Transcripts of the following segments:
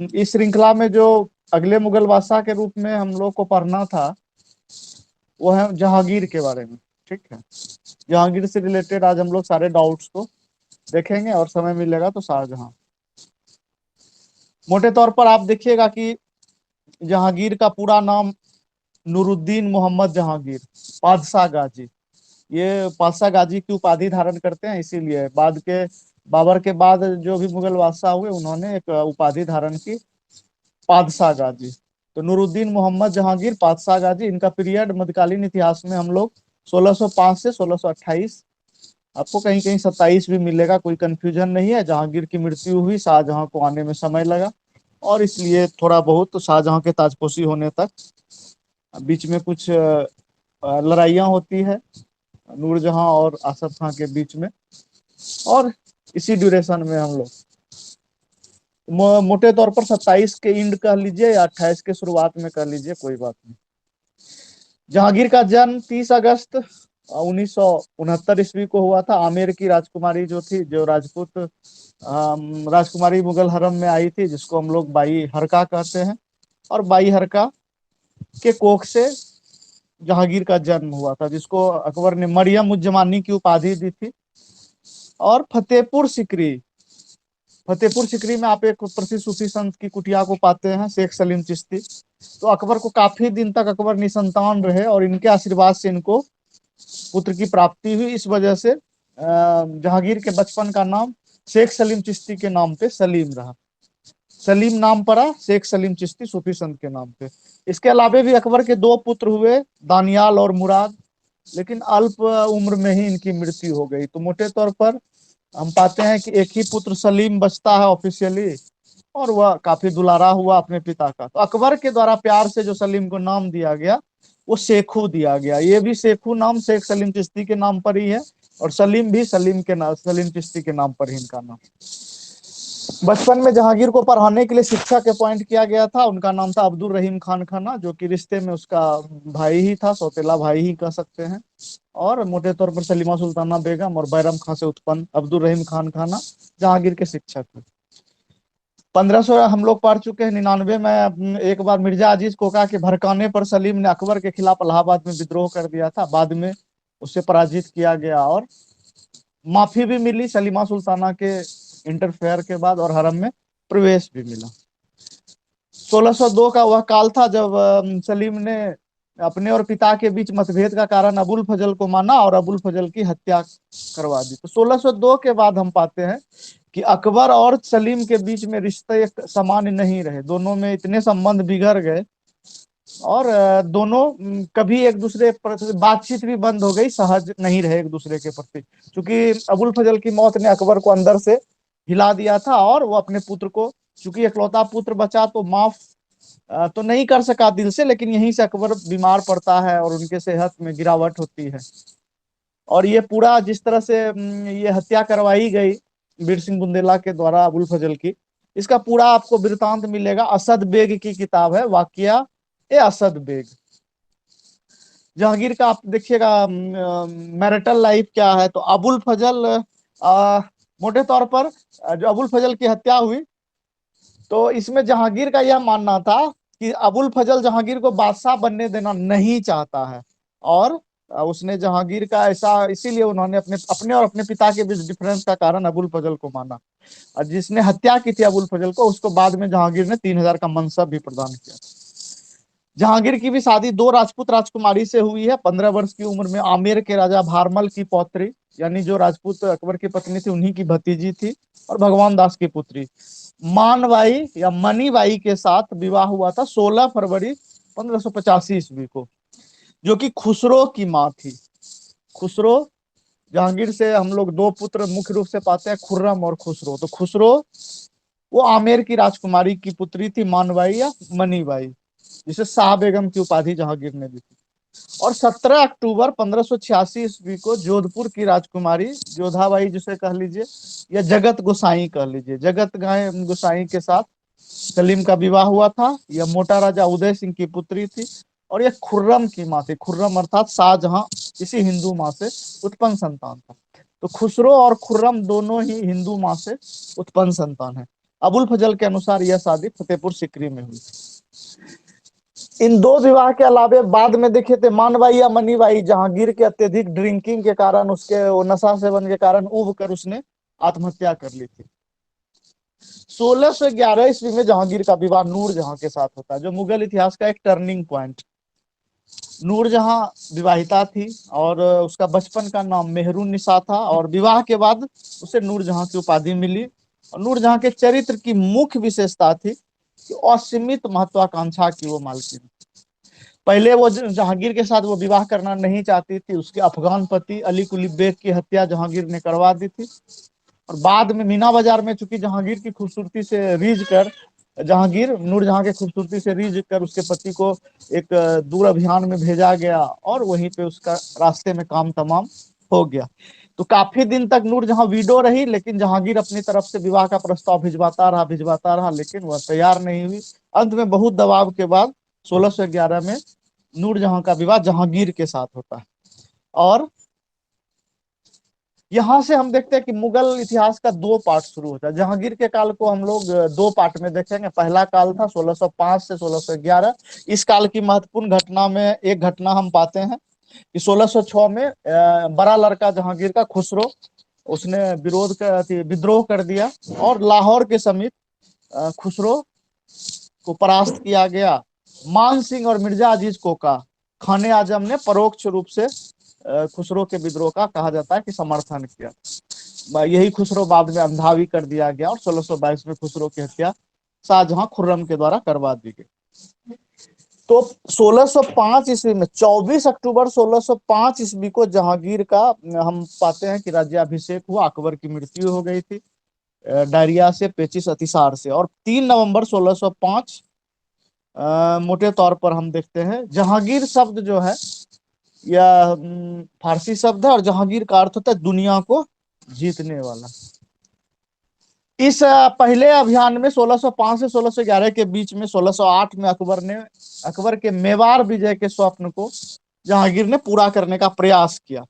इस श्रृंखला में जो अगले मुगल बादशाह के रूप में हम लोग को पढ़ना था वो है जहांगीर के बारे में। ठीक है, जहांगीर से रिलेटेड आज हम लोग सारे डाउट्स को देखेंगे और समय मिलेगा तो शाहजहां। मोटे तौर पर आप देखिएगा कि जहांगीर का पूरा नाम नूरुद्दीन मोहम्मद जहांगीर पादशाह गाजी। ये पादशाह गाजी की उपाधि धारण करते हैं, इसीलिए बाद के बाबर के बाद जो भी मुगल बादशाह हुए उन्होंने एक उपाधि धारण की पादशाह गाजी। तो नूरुद्दीन मोहम्मद जहांगीर पादशाह गाजी, इनका पीरियड मध्यकालीन इतिहास में हम लोग 1605 से 1628, आपको कहीं कहीं 27 भी मिलेगा, कोई कंफ्यूजन नहीं है। जहांगीर की मृत्यु हुई, शाहजहां को आने में समय लगा और इसलिए थोड़ा बहुत तो शाहजहां के ताजपोशी होने तक बीच में कुछ लड़ाइयाँ होती है नूरजहां और आसफ खां के बीच में, और इसी ड्यूरेशन में हम लोग मोटे तौर पर 27 के इंड कह लीजिए या 28 के शुरुआत में कह लीजिए, कोई बात नहीं। जहांगीर का जन्म 30 अगस्त 1969 ईस्वी को हुआ था। आमेर की राजकुमारी जो थी, जो राजपूत राजकुमारी मुगल हरम में आई थी, जिसको हम लोग बाई हरका कहते हैं, और बाई हरका के कोख से जहांगीर का जन्म हुआ था, जिसको अकबर ने मरियम उज जमानी की उपाधि दी थी। और फतेहपुर सिकरी में आप एक प्रसिद्ध सूफी संत की कुटिया को पाते हैं, शेख सलीम चिश्ती। तो अकबर को काफी दिन तक अकबर निसंतान रहे और इनके आशीर्वाद से इनको पुत्र की प्राप्ति हुई। इस वजह से जहांगीर के बचपन का नाम शेख सलीम चिश्ती के नाम पे सलीम रहा। सलीम नाम पड़ा शेख सलीम चिश्ती सूफी संत के नाम पे। इसके अलावे भी अकबर के दो पुत्र हुए, दानियाल और मुराद, लेकिन अल्प उम्र में ही इनकी मृत्यु हो गई। तो मोटे तौर पर हम पाते हैं कि एक ही पुत्र सलीम बचता है ऑफिशियली, और वह काफी दुलारा हुआ अपने पिता का। तो अकबर के द्वारा प्यार से जो सलीम को नाम दिया गया वो शेखू दिया गया। ये भी शेखू नाम शेख सलीम चिश्ती के नाम पर ही है, और सलीम भी सलीम के नाम, सलीम चिश्ती के नाम पर ही इनका नाम। बचपन में जहांगीर को पढ़ाने के लिए शिक्षक अपॉइंट किया गया था, उनका नाम था अब्दुल रहीम खान खाना, जो कि रिश्ते में उसका भाई ही था, सौतेला भाई ही कह सकते हैं। और मोटे तौर पर सलीमा सुल्ताना बेगम और बैरम खां से उत्पन्न अब्दुल रहीम खान खाना जहांगीर के शिक्षक थे। 1500 हम लोग पढ़ चुके हैं। 99 में एक बार मिर्जा अजीज कोका के भड़काने पर सलीम ने अकबर के खिलाफ इलाहाबाद में विद्रोह कर दिया था। बाद में उसे पराजित किया गया और माफी भी मिली सलीमा सुल्ताना के इंटरफेयर के बाद, और हरम में प्रवेश भी मिला। 1602 का वह काल था जब सलीम ने अपने और पिता के बीच मतभेद का कारण अबुल फजल को माना और अबुल फजल की हत्या करवा दी। तो 1602 के बाद हम पाते हैं कि अकबर और सलीम के बीच में रिश्ते एक समान नहीं रहे, दोनों में इतने संबंध बिगड़ गए और दोनों कभी एक दूसरे पर बातचीत भी बंद हो गई, सहज नहीं रहे एक दूसरे के प्रति, क्योंकि अबुल फजल की मौत ने अकबर को अंदर से हिला दिया था और वो अपने पुत्र को, चूंकि इकलौता पुत्र बचा तो माफ तो नहीं कर सका दिल से, लेकिन यहीं से अकबर बीमार पड़ता है और उनके सेहत में गिरावट होती है। और ये पूरा जिस तरह से ये हत्या करवाई गई बीर सिंह बुंदेला के द्वारा अबुल फजल की, इसका पूरा आपको वृतांत मिलेगा। असद बेग की किताब है वाकिया ए असद बेग। जहांगीर का आप देखिएगा मैरिटल लाइफ क्या है, तो अबुल फजल मोटे तौर पर जो अबुल फजल की हत्या हुई, तो इसमें जहांगीर का यह मानना था कि अबुल फजल जहांगीर को बादशाह बनने देना नहीं चाहता है, और उसने जहांगीर का ऐसा, इसीलिए उन्होंने अपने अपने और अपने पिता के बीच डिफरेंस का कारण अबुल फजल को माना। और जिसने हत्या की थी अबुल फजल को, उसको बाद में जहांगीर ने 3000 का मनसब भी प्रदान किया। जहांगीर की भी शादी दो राजपूत राजकुमारी से हुई है। 15 वर्ष की उम्र में आमेर के राजा भारमल की पौत्री, यानी जो राजपूत अकबर की पत्नी थी उन्हीं की भतीजी थी, और भगवान दास की पुत्री मानबाई या मनीबाई के साथ विवाह हुआ था 16 फरवरी 1585 ईस्वी को, जो कि खुसरो की माँ थी। खुसरो, जहांगीर से हम लोग दो पुत्र मुख्य रूप से पाते हैं, खुर्रम और खुसरो। तो खुसरो वो आमेर की राजकुमारी की पुत्री थी, मानबाई या मनीबाई, जिसे शाह बेगम की उपाधि जहांगीर ने दी थी। और 17 अक्टूबर 1586 ईस्वी को जोधपुर की राजकुमारी जोधाबाई, जिसे कह लीजिए, या जगत गोसाई कह लीजिए, जगत गोसाई के साथ सलीम का विवाह हुआ था। यह मोटा राजा उदय सिंह की पुत्री थी और यह खुर्रम की माँ थी। खुर्रम अर्थात शाहजहां, इसी हिंदू माँ से उत्पन्न संतान था। तो खुसरो और खुर्रम दोनों ही हिंदू माँ से उत्पन्न संतान है। अबुल फजल के अनुसार यह शादी फतेहपुर सिकरी में हुई। इन दो विवाह के अलावे बाद में देखे थे मानबाई या मनीबाई, जहांगीर के अत्यधिक ड्रिंकिंग के कारण, उसके वो नशा सेवन के कारण उब कर उसने आत्महत्या कर ली थी। 1611 ईस्वी में जहांगीर का विवाह नूरजहां के साथ होता है, जो मुगल इतिहास का एक टर्निंग पॉइंट। नूरजहां विवाहिता थी और उसका बचपन का नाम मेहरून निसा था, और विवाह के बाद उसे नूरजहां की उपाधि मिली। और नूरजहां के चरित्र की मुख्य विशेषता थी कि असीमित महत्वाकांक्षा की वो मालकिन। पहले वो जहांगीर के साथ वो विवाह करना नहीं चाहती थी, उसके अफगान पति अली कुली बेग की हत्या जहांगीर ने करवा दी थी। और बाद में मीना बाजार में चूंकि जहांगीर की खूबसूरती से रीझ कर, जहांगीर नूरजहां के खूबसूरती से रीझ कर उसके पति को एक दूर अभियान में भेजा गया, और वहीं पे उसका रास्ते में काम तमाम हो गया। तो काफी दिन तक नूरजहां विडो रही, लेकिन जहांगीर अपनी तरफ से विवाह का प्रस्ताव भिजवाता रहा, लेकिन वह तैयार नहीं हुई। अंत में बहुत दबाव के बाद 1611 में नूरजहां का विवाह जहांगीर के साथ होता है। और यहां से हम देखते हैं कि मुगल इतिहास का दो पार्ट शुरू होता है। जहांगीर के काल को हम लोग दो पार्ट में देखेंगे। पहला काल था 1605 से 1611। इस काल की महत्वपूर्ण घटना में एक घटना हम पाते हैं कि 1606 में बड़ा लड़का जहांगीर का खुसरो, उसने विद्रोह कर दिया, और लाहौर के समीप खुसरो को परास्त किया गया। मान सिंह और मिर्जा अजीज कोका, खाने आजम ने परोक्ष रूप से खुसरो के विद्रोह का कहा जाता है कि समर्थन किया। यही खुसरो बाद में अंधा भी कर दिया गया, और 1622 में खुसरो की हत्या शाहजहां खुर्रम के द्वारा करवा दी गई। तो 1605 ईस्वी में 24 अक्टूबर 1605 ईस्वी को जहांगीर का हम पाते हैं कि राज्याभिषेक हुआ। अकबर की मृत्यु हो गई थी डायरिया से, पेचिस अतिसार से। और 3 नवंबर 1605 मोटे तौर पर हम देखते हैं जहांगीर शब्द जो है यह फारसी शब्द है, और जहांगीर का अर्थ होता है दुनिया को जीतने वाला। इस पहले अभियान में 1605 से 1611 के बीच में 1608 में अकबर के मेवाड़ विजय के स्वप्न को जहांगीर ने पूरा करने का प्रयास किया।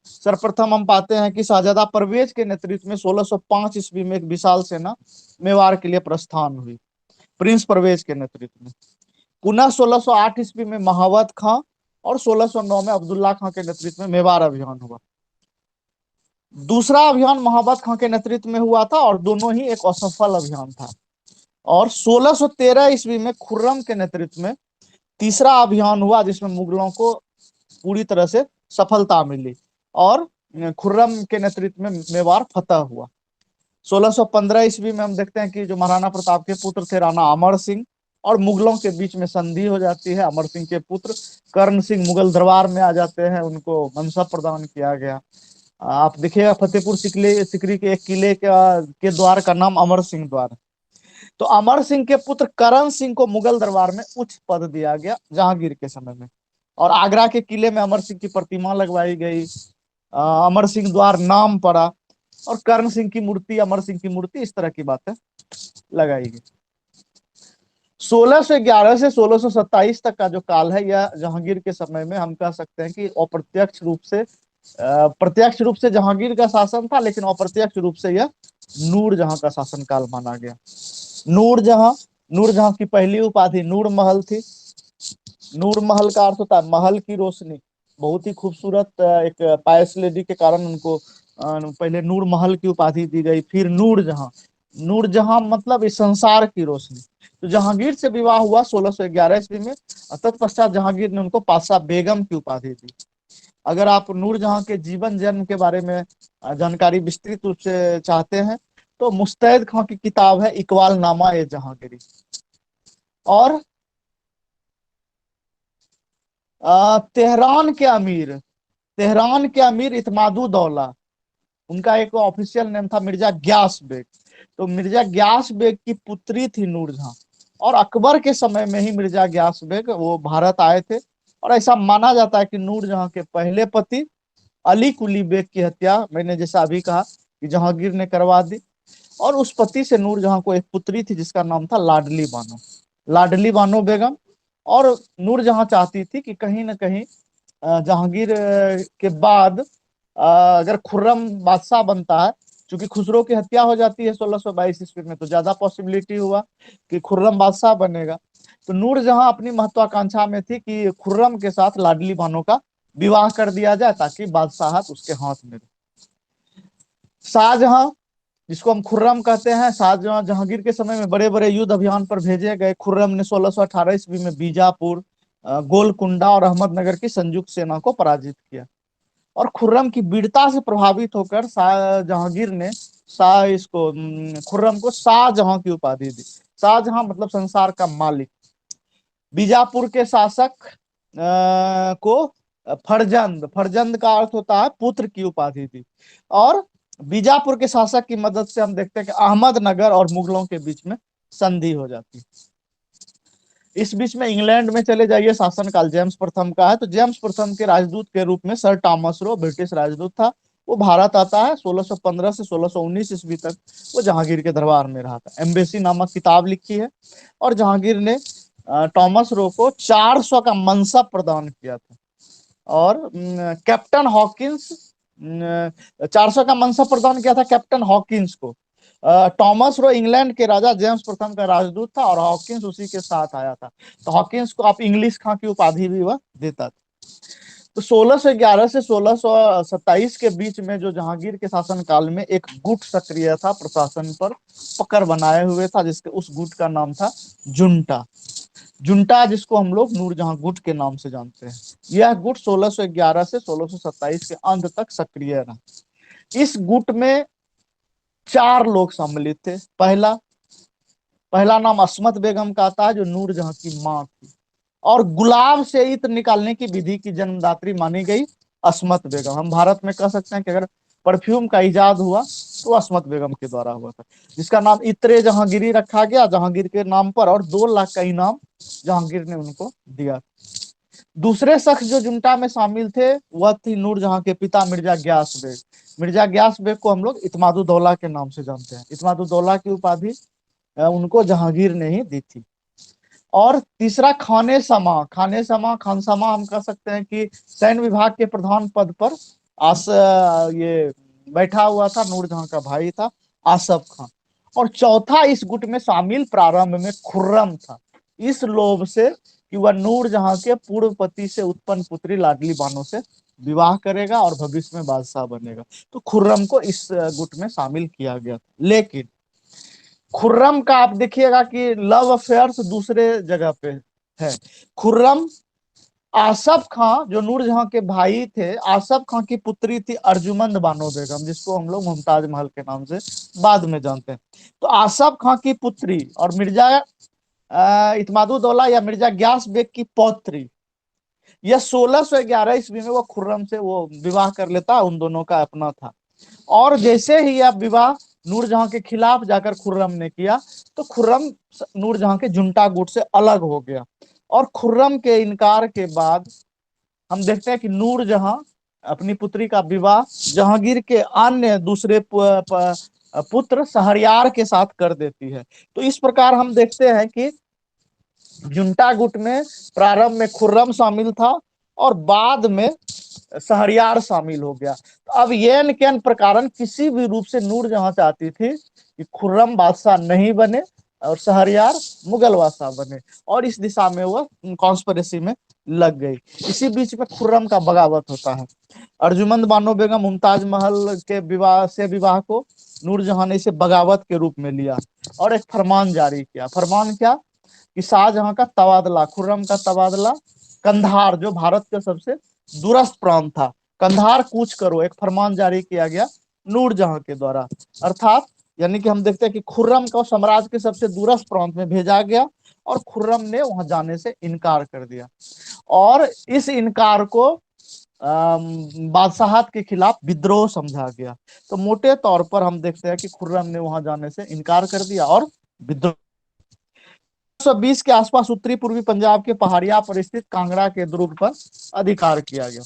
सर्वप्रथम हम पाते हैं कि शाहजादा परवेज के नेतृत्व में 1605 ईस्वी में एक विशाल सेना मेवाड़ के लिए प्रस्थान हुई, प्रिंस परवेज के नेतृत्व में। पुनः 1608 ईस्वी में महावत खां और 1609 में अब्दुल्ला खां के नेतृत्व में मेवाड़ अभियान हुआ। दूसरा अभियान महाबत खां के नेतृत्व में हुआ था, और दोनों ही एक असफल अभियान था। और 1613 ईस्वी में खुर्रम के नेतृत्व में तीसरा अभियान हुआ, जिसमें मुगलों को पूरी तरह से सफलता मिली, और खुर्रम के नेतृत्व में मेवाड़ फतह हुआ। 1615 ईस्वी में हम देखते हैं कि जो महाराणा प्रताप के पुत्र थे राणा अमर सिंह, और मुगलों के बीच में संधि हो जाती है। अमर सिंह के पुत्र कर्ण सिंह मुगल दरबार में आ जाते हैं, उनको मनसब प्रदान किया गया। आप देखिएगा फतेहपुर सिकरी के एक किले के द्वार का नाम अमर सिंह द्वार। तो अमर सिंह के पुत्र करण सिंह को मुगल दरबार में उच्च पद दिया गया जहांगीर के समय में, और आगरा के किले में अमर सिंह की प्रतिमा लगवाई गई। अमर सिंह द्वार नाम पड़ा, और कर्ण सिंह की मूर्ति, अमर सिंह की मूर्ति, इस तरह की बातें लगाई गई। 1611 से 1627 तक का जो काल है, यह जहांगीर के समय में हम कह सकते हैं कि अप्रत्यक्ष रूप से प्रत्यक्ष रूप से जहांगीर का शासन था, लेकिन अप्रत्यक्ष रूप से यह नूरजहां का शासनकाल माना गया। नूरजहां की पहली उपाधि नूर महल थी। नूर महल का अर्थ होता है महल की रोशनी। बहुत ही खूबसूरत एक पायस लेडी के कारण उनको पहले नूर महल की उपाधि दी गई। फिर नूरजहां, नूरजहां मतलब इस संसार की रोशनी। तो जहांगीर से विवाह हुआ 1611 ईस्वी में, तत्पश्चात जहांगीर ने उनको पाशा बेगम की उपाधि दी। अगर आप नूरजहां के जीवन जन्म के बारे में जानकारी विस्तृत रूप से चाहते हैं, तो मुस्तैद खां की किताब है इकबाल नामा ए जहांगीरी। और तेहरान के अमीर इतमादु दौला, उनका एक ऑफिशियल नेम था मिर्जा ग्यास बेग। तो मिर्जा ग्यास बेग की पुत्री थी नूरजहां, और अकबर के समय में ही मिर्जा ग्यास बेग वो भारत आए थे। और ऐसा माना जाता है कि नूरजहां के पहले पति अली कुली बेग की हत्या, मैंने जैसा अभी कहा, कि जहांगीर ने करवा दी। और उस पति से नूरजहां को एक पुत्री थी जिसका नाम था लाडली बानो बेगम। और नूरजहां चाहती थी कि कहीं ना कहीं जहांगीर के बाद अगर खुर्रम बादशाह बनता है चूंकि खुसरो की हत्या हो जाती है 1622 ईस्वी में, तो ज्यादा पॉसिबिलिटी हुआ कि खुर्रम बादशाह बनेगा। तो नूरजहां अपनी महत्वाकांक्षा में थी कि खुर्रम के साथ लाडली बानो का विवाह कर दिया जाए ताकि बादशाहत उसके हाथ में रहे। शाहजहां, जिसको हम खुर्रम कहते हैं, शाहजहां जहांगीर के समय में बड़े बड़े युद्ध अभियान पर भेजे गए। खुर्रम ने 1618 ईस्वी में बीजापुर, गोलकुंडा और अहमदनगर की संयुक्त सेना को पराजित किया। और खुर्रम की वीरता से प्रभावित होकर शाह जहांगीर ने खुर्रम को शाहजहां की उपाधि दी। शाहजहां मतलब संसार का मालिक। बीजापुर के शासक को फरजंद, फरजंद का अर्थ होता है पुत्र, की उपाधि दी। और बीजापुर के शासक की मदद से हम देखते हैं कि अहमदनगर और मुगलों के बीच में संधि हो जाती है। इस बीच में इंग्लैंड में चले जाइए, शासनकाल जेम्स प्रथम का है। तो जेम्स प्रथम के राजदूत के रूप में सर टॉमस रो, ब्रिटिश राजदूत था। वो भारत आता है 1615 से 1619 ईस्वी तक। वो जहांगीर के दरबार में रहा था। एम्बेसी नामक किताब लिखी है और जहांगीर ने टॉमस रो को 400 का मनसब प्रदान किया था। और कैप्टन हॉकिंस, 400 का मनसब प्रदान किया था कैप्टन हॉकिंस को। टॉमस रो इंग्लैंड के राजा जेम्स प्रथम का राजदूत था और हॉकिंस उसी के साथ आया था। तो हॉकिंस को आप इंग्लिश खां की उपाधि भी वह देता था। तो 1611 से 1627 के बीच में जो जहांगीर के शासन काल में एक गुट सक्रिय था, प्रशासन पर पकड़ बनाए हुए था, जिसके उस गुट का नाम था जुंटा। जुंटा, जिसको हम लोग नूरजहां गुट के नाम से जानते हैं। यह गुट 1611 से 1627 के अंत तक सक्रिय रहा। इस गुट में 4 लोग सम्मिलित थे। पहला नाम अस्मत बेगम का आता है, जो नूरजहां की मां थी और गुलाब से इत्र निकालने की विधि की जन्मदात्री मानी गई अस्मत बेगम। हम भारत में कह सकते हैं कि अगर परफ्यूम का इजाद हुआ तो अस्मत बेगम के द्वारा हुआ था, जिसका नाम इत्रे जहांगीरी रखा गया जहांगीर के नाम पर, और 2 लाख का इनाम जहांगीर ने उनको दिया। दूसरे शख्स जो जुंटा में शामिल थे वह थी नूरजहां के पिता मिर्जा ग्यास बेग। मिर्जा ग्यास बेग को हम लोग इत्मादुद्दौला के नाम से जानते हैं। इत्मादुद्दौला की उपाधि उनको जहांगीर ने ही दी थी। और तीसरा खानसमा हम कह सकते हैं कि सैन्य विभाग के प्रधान पद पर ये बैठा हुआ था, नूरजहां का भाई था आसफ खां। और चौथा इस गुट में शामिल प्रारंभ में खुर्रम था, इस लोभ से कि वह नूरजहां के पूर्व पति से उत्पन्न पुत्री लाडली बानो से विवाह करेगा और भविष्य में बादशाह बनेगा। तो खुर्रम को इस गुट में शामिल किया गया था। लेकिन खुर्रम का आप देखिएगा कि लव अफेयर्स दूसरे जगह पे है। खुर्रम आसफ खां, जो नूरजहां के भाई थे, आसफ खां की पुत्री थी अर्जुमंद बानो बेगम, जिसको हम लोग मुमताज महल के नाम से बाद में जानते हैं। तो आसफ खां की पुत्री और मिर्जा इत्मादुद्दौला या मिर्जा ग्यास बेग की पौत्री, यह 1611 ईस्वी में वो खुर्रम से वो विवाह कर लेता, उन दोनों का अपना था। और जैसे ही यह विवाह नूरजहां के खिलाफ जाकर खुर्रम ने किया, तो खुर्रम नूरजहां के जुंटा गुट से अलग हो गया। और खुर्रम के इनकार के बाद हम देखते हैं कि नूरजहां अपनी पुत्री का विवाह जहांगीर के अन्य दूसरे पुत्र शहरयार के साथ कर देती है। तो इस प्रकार हम देखते हैं कि जुंटा गुट में प्रारंभ में खुर्रम शामिल था और बाद में शहरयार शामिल हो गया। तो अब ये न के प्रकार किसी भी रूप से नूरजहां चाहती थी कि खुर्रम बादशाह नहीं बने और शहरयार मुगल बादशाह बने, और इस दिशा में वह कॉन्स्पिरेसी में लग गई। इसी बीच में खुर्रम का बगावत होता है। अर्जुमंद बानो बेगम मुमताज महल के विवाह को नूरजहां ने इसे बगावत के रूप में लिया और एक फरमान जारी किया। फरमान क्या कि शाहजहां का तबादला, खुर्रम का तबादला कंधार, जो भारत का सबसे दूरस्थ प्रांत था, कंधार कूच करो, एक फरमान जारी किया गया नूरजहां के द्वारा। अर्थात यानी कि हम देखते हैं कि खुर्रम को साम्राज्य के सबसे दूरस्थ प्रांत में भेजा गया और खुर्रम ने वहां जाने से इनकार कर दिया। और इस इनकार को बादशाहत के खिलाफ विद्रोह समझा गया। तो मोटे तौर पर हम देखते हैं कि खुर्रम ने वहां जाने से इनकार कर दिया और विद्रोह 1920 के आसपास उत्तरी पूर्वी पंजाब के पहाड़िया पर स्थित कांगड़ा के दुर्ग पर अधिकार किया गया।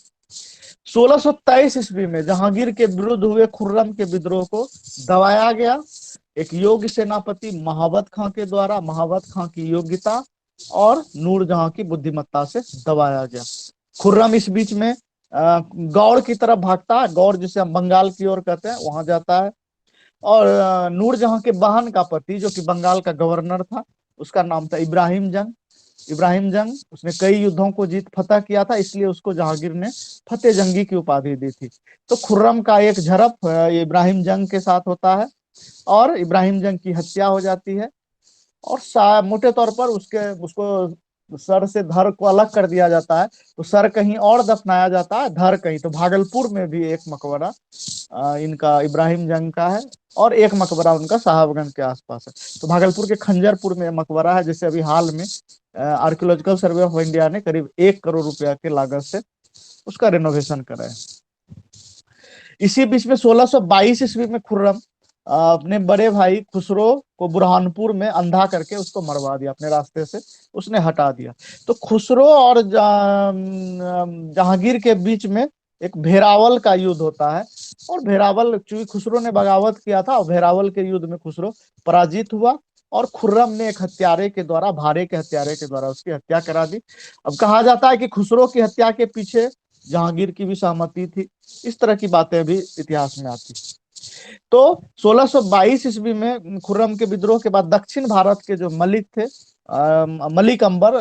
1623 ईस्वी में जहांगीर के विरुद्ध हुए खुर्रम के विद्रोह को दबाया गया एक योग्य सेनापति महाबत खां के द्वारा। महाबत खां की योग्यता और नूरजहां की बुद्धिमत्ता से दबाया गया। खुर्रम इस बीच में गौड़ की तरफ भागता है, गौड़ जिसे हम बंगाल की ओर कहते हैं, वहां जाता है। और नूरजहां के बहन का पति जो कि बंगाल का गवर्नर था, उसका नाम था इब्राहिम जंग। इब्राहिम जंग, उसने कई युद्धों को जीत फतह किया था, इसलिए उसको जहांगीर ने फतेह जंगी की उपाधि दी थी। तो खुर्रम का एक झड़प इब्राहिम जंग के साथ होता है और इब्राहिम जंग की हत्या हो जाती है। और मोटे तौर पर उसके उसको सर से धड़ को अलग कर दिया जाता है। तो सर कहीं और दफनाया जाता है, धड़ कहीं। तो भागलपुर में भी एक मकबरा इनका इब्राहिम जंग का है और एक मकबरा उनका साहबगंज के आसपास है। तो भागलपुर के खंजरपुर में मकबरा है, जिसे अभी हाल में आर्कियोलॉजिकल सर्वे ऑफ इंडिया ने करीब 1 करोड़ रुपया के लागत से उसका रिनोवेशन करा है। इसी बीच में 1622 ईस्वी में खुर्रम अपने बड़े भाई खुसरो को बुरहानपुर में अंधा करके उसको मरवा दिया, अपने रास्ते से उसने हटा दिया। तो खुसरो और जहांगीर के बीच में एक भेरावल का युद्ध होता है। और भेरावल, चूंकि खुसरो ने बगावत किया था और भेरावल के युद्ध में खुसरो पराजित हुआ और खुर्रम ने एक हत्यारे के द्वारा, भारे के हत्यारे के द्वारा उसकी हत्या करा दी। अब कहा जाता है कि खुसरो की हत्या के पीछे जहांगीर की भी सहमति थी। इस तरह की बातें भी इतिहास में आती। तो 1622 ईस्वी में खुर्रम के विद्रोह के बाद दक्षिण भारत के जो मलिक थे, मलिक अंबर,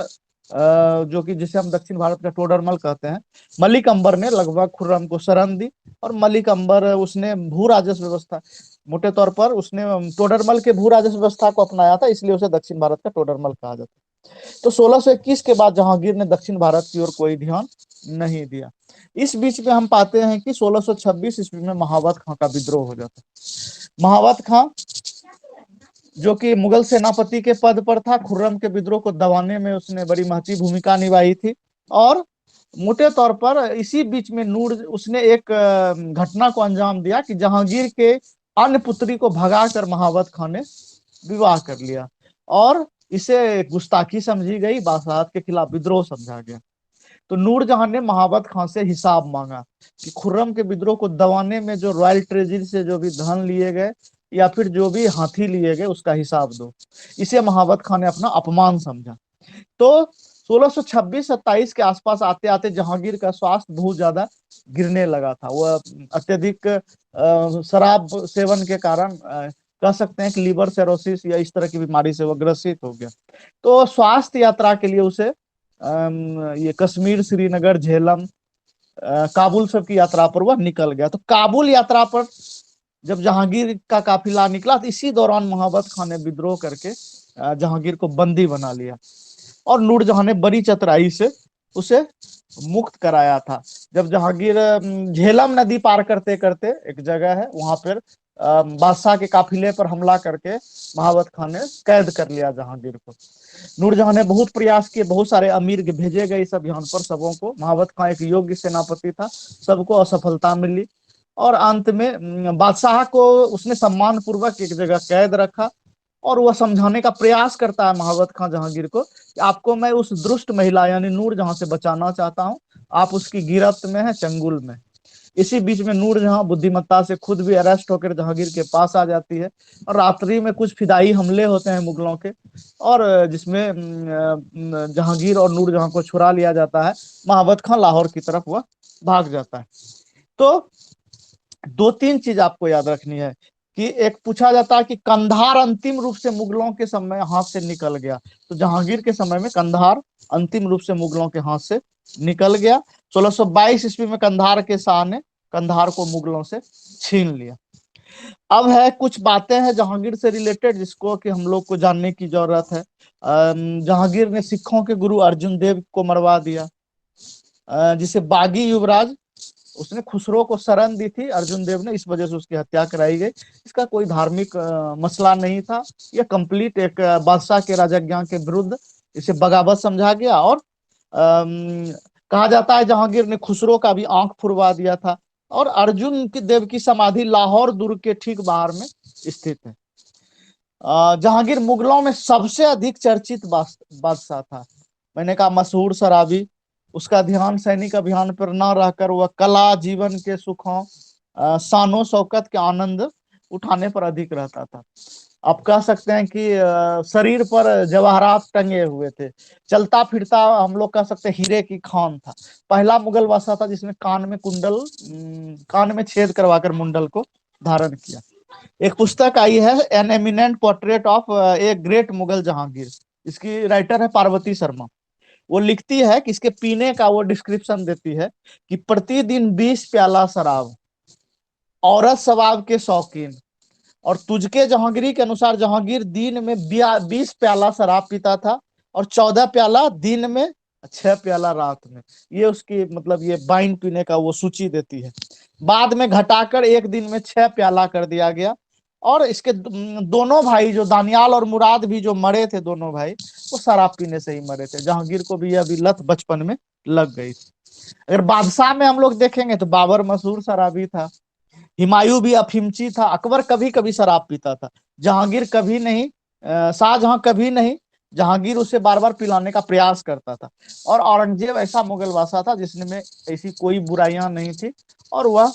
जो कि जिसे हम दक्षिण भारत का टोडरमल कहते हैं, मलिक अंबर ने लगभग खुर्रम को शरण दी। और मलिक अंबर उसने भू राजस्व व्यवस्था, मोटे तौर पर उसने टोडरमल के भू राजस्व व्यवस्था को अपनाया था, इसलिए उसे दक्षिण भारत का टोडरमल कहा जाता है। तो 1621 के बाद जहांगीर ने दक्षिण भारत की ओर कोई ध्यान नहीं दिया। इस बीच में हम पाते हैं कि 1626 ईस्वी में महावत खां का विद्रोह हो जाता है। महावत खां जो कि मुगल सेनापति के पद पर था, खुर्रम के विद्रोह को दबाने में उसने बड़ी महती भूमिका निभाई थी। और मोटे तौर पर इसी बीच में नूर उसने एक घटना को अंजाम दिया कि जहांगीर के अन्य पुत्री को भगाकर महावत खां ने विवाह कर लिया और इसे गुस्ताखी समझी गई, बादशाहत के खिलाफ विद्रोह समझा गया। तो नूरजहां ने महावत खां से हिसाब मांगा कि खुर्रम के विद्रोह को दबाने में जो रॉयल ट्रेजरी से जो भी धन लिए गए या फिर जो भी हाथी लिए गए उसका हिसाब दो। इसे महावत खां ने अपना अपमान समझा। तो 1626-27 के आसपास आते आते जहांगीर का स्वास्थ्य बहुत ज्यादा गिरने लगा था। वह अत्यधिक शराब सेवन के कारण कह सकते हैं कि लीवर सिरोसिस या इस तरह की बीमारी से वह ग्रसित हो गया। तो स्वास्थ्य यात्रा के लिए उसे ये कश्मीर, श्रीनगर, झेलम, काबुल सब की यात्रा पर वह निकल गया। तो काबुल यात्रा पर जब जहांगीर का काफिला निकला तो इसी दौरान महाबत खान ने विद्रोह करके जहांगीर को बंदी बना लिया और नूरजहां ने बड़ी चतुराई से उसे मुक्त कराया था। जब जहांगीर झेलम नदी पार करते करते एक जगह है वहां पर बादशाह के काफिले पर हमला करके महाबत खान ने कैद कर लिया जहांगीर को। नूरजहां ने बहुत प्रयास किए, बहुत सारे अमीर भेजे गए इस अभियान पर सबों को। महाबत खान एक योग्य सेनापति था, सबको असफलता मिली और अंत में बादशाह को उसने सम्मान पूर्वक एक जगह कैद रखा और वह समझाने का प्रयास करता है महाबत खान जहांगीर को कि आपको मैं उस दुष्ट महिला यानी नूरजहां से बचाना चाहता हूं, आप उसकी गिरफ्त में है, चंगुल में। इसी बीच में नूरजहां बुद्धिमत्ता से खुद भी अरेस्ट होकर जहांगीर के पास आ जाती है और रात्रि में कुछ फिदाई हमले होते हैं मुगलों के और जिसमें जहांगीर और नूरजहां को छुड़ा लिया जाता है। महाबत खान लाहौर की तरफ वह भाग जाता है। तो दो तीन चीज आपको याद रखनी है कि एक पूछा जाता है कि कंधार अंतिम रूप से मुगलों के समय हाथ से निकल गया। तो जहांगीर के समय में कंधार अंतिम रूप से मुगलों के हाथ से निकल गया। 1622 ईस्वी में कंधार के शाह ने कंधार को मुगलों से छीन लिया। अब है कुछ बातें हैं जहांगीर से रिलेटेड जिसको कि हम लोग को जानने की जरूरत है। जहांगीर ने सिखों के गुरु अर्जुन देव को मरवा दिया, जिसे बागी युवराज, उसने खुसरो को शरण दी थी अर्जुन देव ने, इस वजह से उसकी हत्या कराई गई। इसका कोई धार्मिक मसला नहीं था, यह कंप्लीट एक बादशाह के राजज्ञा के विरुद्ध इसे बगावत समझा गया। और कहा जाता है जहांगीर ने खुसरो का भी आंख फुड़वा दिया था। और अर्जुन की देव की समाधि लाहौर दुर्ग के ठीक बाहर में स्थित है। जहांगीर मुगलों में सबसे अधिक चर्चित बादशाह था। मैंने कहा मशहूर शराबी, उसका ध्यान सैनिक अभियान पर न रहकर वह कला, जीवन के सुखों, शानो शौकत के आनंद उठाने पर अधिक रहता था। आप कह सकते हैं कि शरीर पर जवाहरात टंगे हुए थे, चलता फिरता हम लोग कह सकते हैं हीरे की खान था। पहला मुगल बादशाह था जिसने कान में कुंडल, कान में छेद करवाकर मुंडल को धारण किया। एक पुस्तक आई है, an eminent portrait of a great Mughal Jahangir. इसकी राइटर है पार्वती शर्मा। वो लिखती है कि इसके पीने का वो डिस्क्रिप्शन देती है कि प्रतिदिन 20 प्याला शराब, औरत शराब के शौकीन। और तुझके जहांगीरी के अनुसार जहांगीर दिन में 20 प्याला शराब पीता था, और 14 प्याला दिन में, 6 प्याला रात में। ये उसकी मतलब ये वाइन पीने का वो सूची देती है। बाद में घटाकर एक दिन में 6 प्याला कर दिया गया। और इसके दोनों भाई जो दानियाल और मुराद भी जो मरे थे, दोनों भाई, वो शराब पीने से ही मरे थे। जहांगीर को भी अभी लत बचपन में लग गई थी। अगर बादशाह में हम लोग देखेंगे तो बाबर मशहूर शराबी था, हुमायूं भी अफीमची था, अकबर कभी कभी शराब पीता था, जहांगीर कभी नहीं, शाहजहां कभी नहीं। जहांगीर उसे बार बार पिलाने का प्रयास करता था। और औरंगजेब ऐसा मुगल बादशाह था जिसने में ऐसी कोई बुराइयां नहीं थी, और वह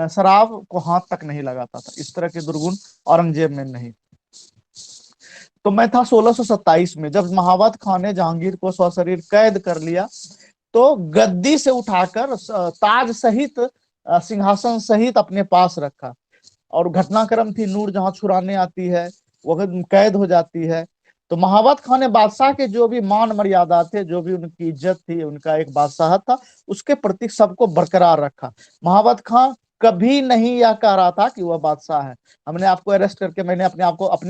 शराब को हाथ तक नहीं लगाता था। इस तरह के दुर्गुण औरंगजेब में नहीं। तो मैं था 1627 में, जब महावत खान ने जहांगीर को सशरीर कैद कर लिया, तो गद्दी से उठाकर ताज सहित, सिंहासन सहित अपने पास रखा। और घटनाक्रम थी, नूर जहां छुड़ाने आती है, वह कैद हो जाती है। तो महावत खान ने बादशाह के जो भी मान मर्यादा थे, जो भी उनकी इज्जत थी, उनका एक बादशाह था, उसके प्रति सबको बरकरार रखा। महावत खान कभी नहीं यह कह रहा था कि वह बादशाह है। हमने आपको अरेस्ट करके, मैंने अपने